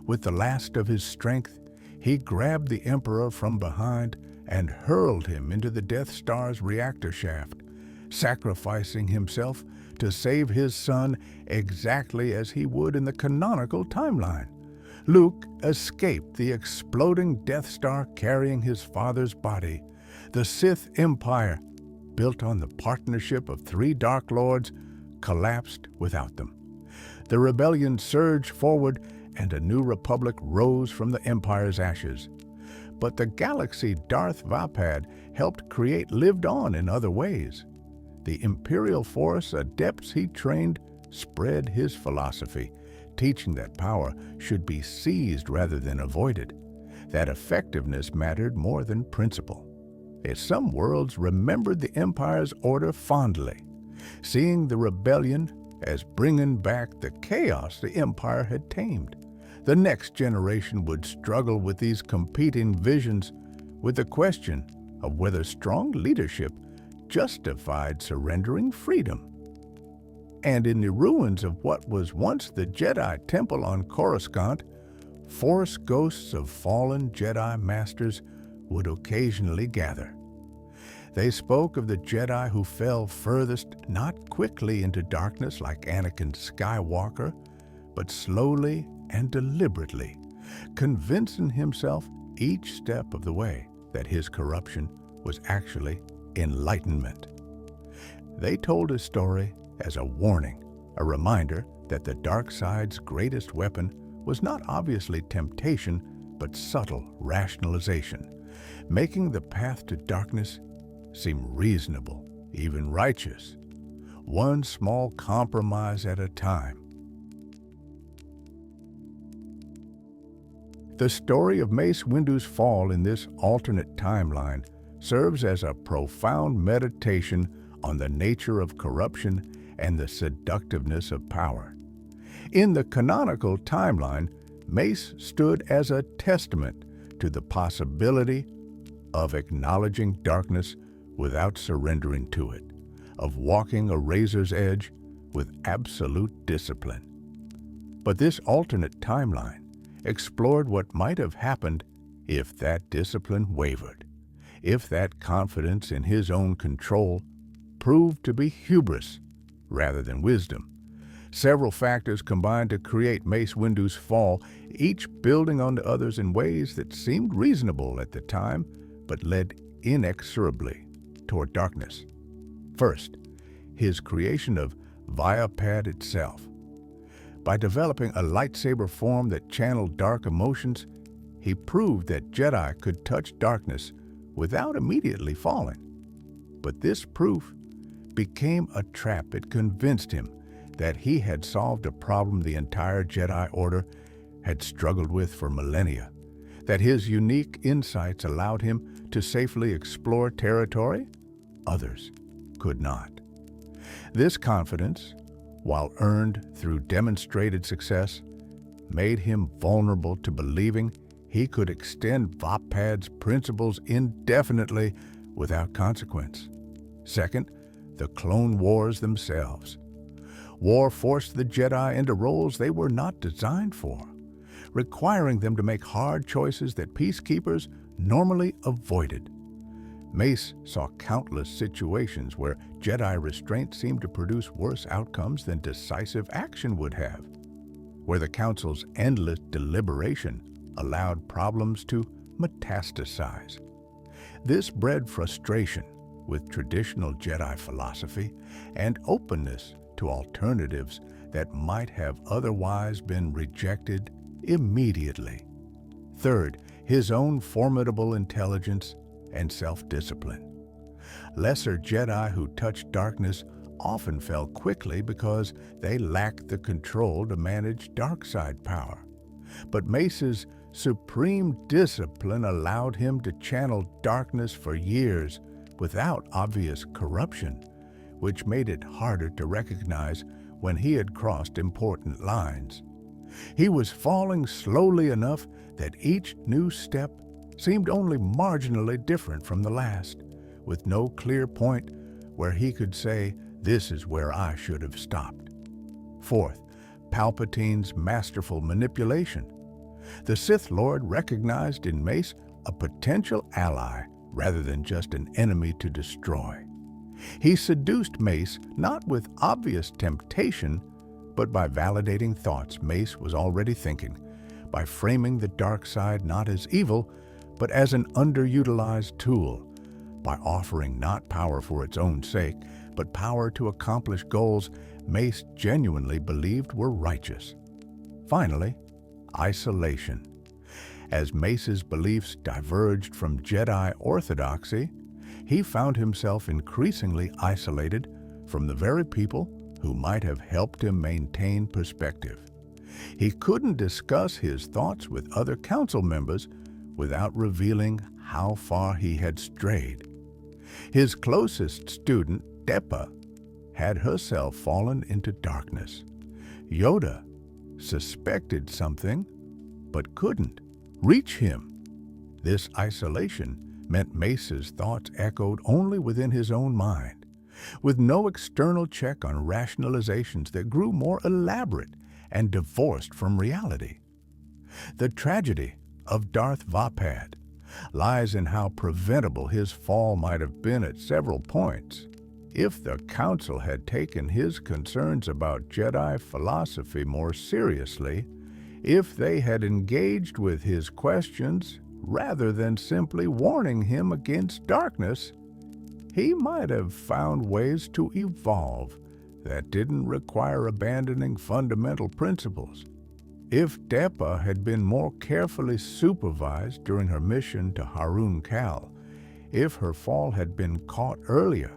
With the last of his strength, he grabbed the Emperor from behind and hurled him into the Death Star's reactor shaft, sacrificing himself to save his son exactly as he would in the canonical timeline. Luke escaped the exploding Death Star carrying his father's body. The Sith Empire, built on the partnership of 3 Dark Lords, collapsed without them. The rebellion surged forward and a new republic rose from the Empire's ashes. But the galaxy Darth Vapad helped create lived on in other ways. The Imperial Force adepts he trained spread his philosophy, teaching that power should be seized rather than avoided, that effectiveness mattered more than principle. As some worlds remembered the Empire's order fondly, seeing the rebellion as bringing back the chaos the Empire had tamed. The next generation would struggle with these competing visions, with the question of whether strong leadership justified surrendering freedom. And in the ruins of what was once the Jedi Temple on Coruscant, Force ghosts of fallen Jedi Masters would occasionally gather. They spoke of the Jedi who fell furthest not quickly into darkness like Anakin Skywalker, but slowly and deliberately, convincing himself each step of the way that his corruption was actually enlightenment. They told his story as a warning, a reminder that the dark side's greatest weapon was not obviously temptation, but subtle rationalization, making the path to darkness seem reasonable, even righteous, one small compromise at a time. The story of Mace Windu's fall in this alternate timeline serves as a profound meditation on the nature of corruption and the seductiveness of power. In the canonical timeline, Mace stood as a testament to the possibility of acknowledging darkness without surrendering to it, of walking a razor's edge with absolute discipline. But this alternate timeline explored what might have happened if that discipline wavered, if that confidence in his own control proved to be hubris rather than wisdom. Several factors combined to create Mace Windu's fall, each building on the others in ways that seemed reasonable at the time, but led inexorably toward darkness. First, his creation of Vapad itself. By developing a lightsaber form that channeled dark emotions, he proved that Jedi could touch darkness without immediately falling. But this proof became a trap. It convinced him that he had solved a problem the entire Jedi Order had struggled with for millennia, that his unique insights allowed him to safely explore territory others could not. This confidence, while earned through demonstrated success, made him vulnerable to believing he could extend Vapad's principles indefinitely without consequence. Second, the Clone Wars themselves. War forced the Jedi into roles they were not designed for, requiring them to make hard choices that peacekeepers normally avoided. Mace saw countless situations where Jedi restraint seemed to produce worse outcomes than decisive action would have, where the Council's endless deliberation allowed problems to metastasize. This bred frustration with traditional Jedi philosophy and openness to alternatives that might have otherwise been rejected immediately. Third, his own formidable intelligence and self-discipline. Lesser Jedi who touched darkness often fell quickly because they lacked the control to manage dark side power. But Mace's supreme discipline allowed him to channel darkness for years without obvious corruption, which made it harder to recognize when he had crossed important lines. He was falling slowly enough that each new step seemed only marginally different from the last, with no clear point where he could say, "This is where I should have stopped." Fourth, Palpatine's masterful manipulation. The Sith Lord recognized in Mace a potential ally rather than just an enemy to destroy. He seduced Mace not with obvious temptation, but by validating thoughts Mace was already thinking, by framing the dark side not as evil, but as an underutilized tool, by offering not power for its own sake, but power to accomplish goals Mace genuinely believed were righteous. Finally, isolation. As Mace's beliefs diverged from Jedi orthodoxy, he found himself increasingly isolated from the very people who might have helped him maintain perspective. He couldn't discuss his thoughts with other council members without revealing how far he had strayed. His closest student, Depa, had herself fallen into darkness. Yoda suspected something, but couldn't reach him. This isolation meant Mace's thoughts echoed only within his own mind, with no external check on rationalizations that grew more elaborate and divorced from reality. The tragedy of Darth Vapad lies in how preventable his fall might have been at several points. If the Council had taken his concerns about Jedi philosophy more seriously, if they had engaged with his questions rather than simply warning him against darkness, he might have found ways to evolve that didn't require abandoning fundamental principles. If Depa had been more carefully supervised during her mission to Harun Kal, if her fall had been caught earlier,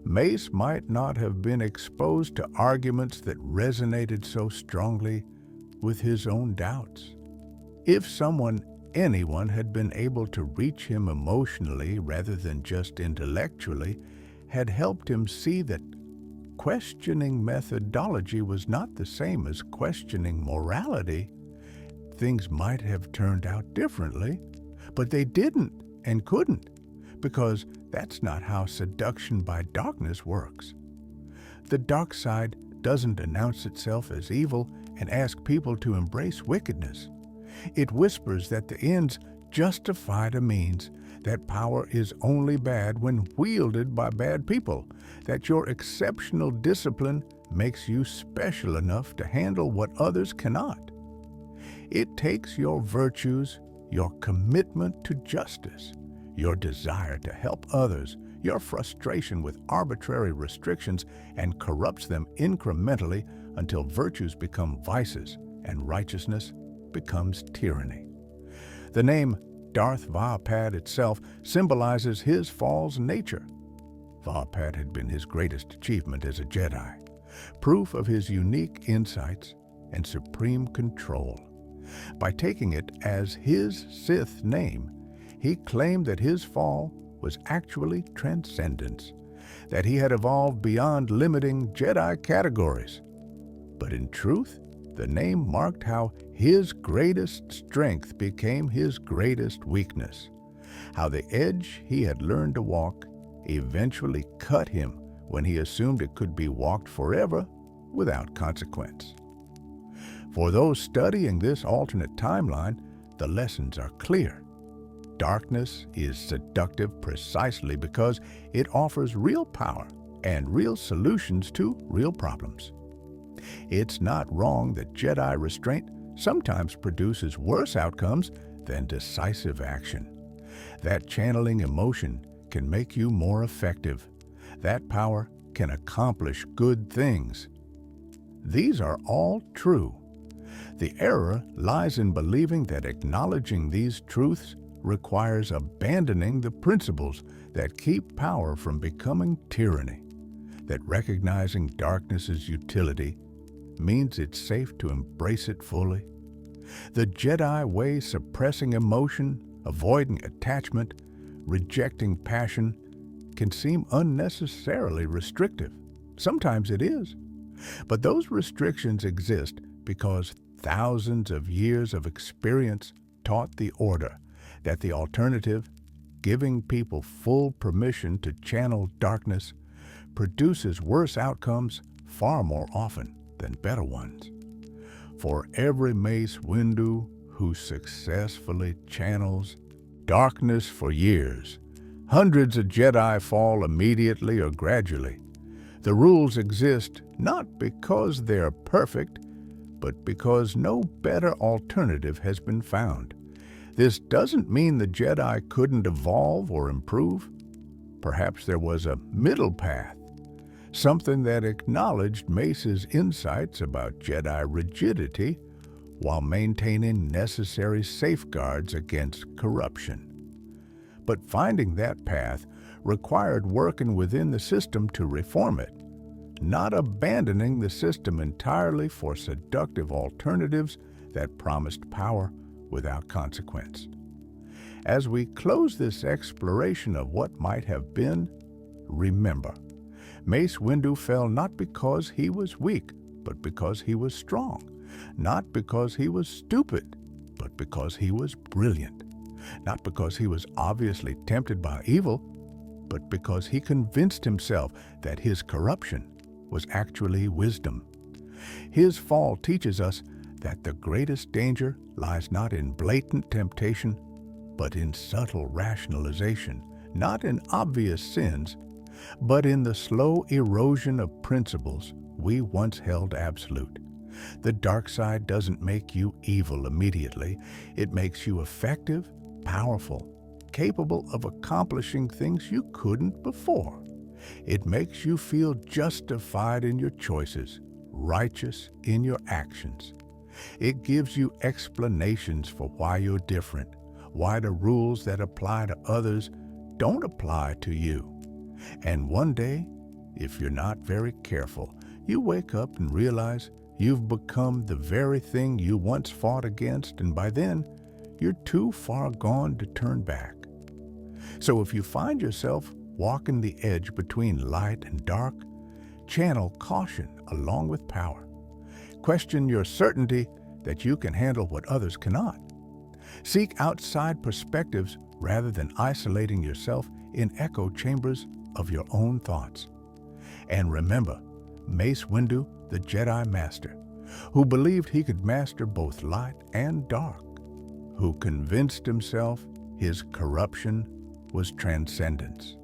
Mace might not have been exposed to arguments that resonated so strongly with his own doubts. If anyone had been able to reach him emotionally rather than just intellectually, had helped him see that questioning methodology was not the same as questioning morality, things might have turned out differently, but they didn't and couldn't, because that's not how seduction by darkness works. The dark side doesn't announce itself as evil and ask people to embrace wickedness. It whispers that the ends justify the means, that power is only bad when wielded by bad people, that your exceptional discipline makes you special enough to handle what others cannot. It takes your virtues, your commitment to justice, your desire to help others, your frustration with arbitrary restrictions, and corrupts them incrementally until virtues become vices and righteousness becomes tyranny. The name Darth Vapad itself symbolizes his fall's nature. Vapad had been his greatest achievement as a Jedi, proof of his unique insights and supreme control. By taking it as his Sith name, he claimed that his fall was actually transcendence, that he had evolved beyond limiting Jedi categories. But in truth, the name marked how his greatest strength became his greatest weakness, how the edge he had learned to walk eventually cut him when he assumed it could be walked forever without consequence. For those studying this alternate timeline, the lessons are clear. Darkness is seductive precisely because it offers real power and real solutions to real problems. It's not wrong that Jedi restraint sometimes produces worse outcomes than decisive action. That channeling emotion can make you more effective. That power can accomplish good things. These are all true. The error lies in believing that acknowledging these truths requires abandoning the principles that keep power from becoming tyranny, that recognizing darkness's utility means it's safe to embrace it fully. The Jedi way suppressing emotion, avoiding attachment, rejecting passion can seem unnecessarily restrictive. Sometimes it is. But those restrictions exist because thousands of years of experience taught the Order that the alternative, giving people full permission to channel darkness, produces worse outcomes far more often than better ones. For every Mace Windu who successfully channels darkness for years, hundreds of Jedi fall immediately or gradually. The rules exist not because they're perfect, but because no better alternative has been found. This doesn't mean the Jedi couldn't evolve or improve. Perhaps there was a middle path. something that acknowledged Mace's insights about Jedi rigidity while maintaining necessary safeguards against corruption. But finding that path required working within the system to reform it, not abandoning the system entirely for seductive alternatives that promised power without consequence. As we close this exploration of what might have been, remember, Mace Windu fell not because he was weak, but because he was strong. Not because he was stupid, but because he was brilliant. Not because he was obviously tempted by evil, but because he convinced himself that his corruption was actually wisdom. His fall teaches us that the greatest danger lies not in blatant temptation, but in subtle rationalization, not in obvious sins, but in the slow erosion of principles we once held absolute. The dark side doesn't make you evil immediately. It makes you effective, powerful, capable of accomplishing things you couldn't before. It makes you feel justified in your choices, righteous in your actions. It gives you explanations for why you're different, why the rules that apply to others don't apply to you. And one day, if you're not very careful, you wake up and realize you've become the very thing you once fought against, and by then, you're too far gone to turn back. So if you find yourself walking the edge between light and dark, channel caution along with power. Question your certainty that you can handle what others cannot. Seek outside perspectives rather than isolating yourself in echo chambers of your own thoughts. And remember, Mace Windu, the Jedi Master, who believed he could master both light and dark, who convinced himself his corruption was transcendence,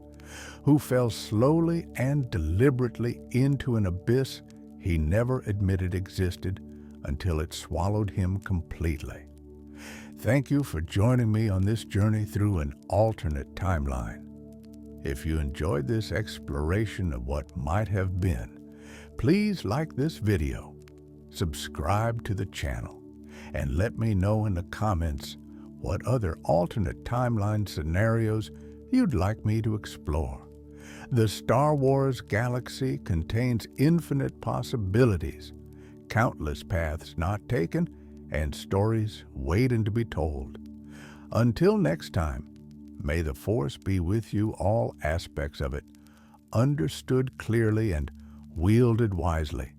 who fell slowly and deliberately into an abyss he never admitted existed until it swallowed him completely. Thank you for joining me on this journey through an alternate timeline. If you enjoyed this exploration of what might have been, please like this video, subscribe to the channel, and let me know in the comments what other alternate timeline scenarios you'd like me to explore. The Star Wars galaxy contains infinite possibilities, countless paths not taken, and stories waiting to be told. Until next time, may the Force be with you, all aspects of it, understood clearly and wielded wisely.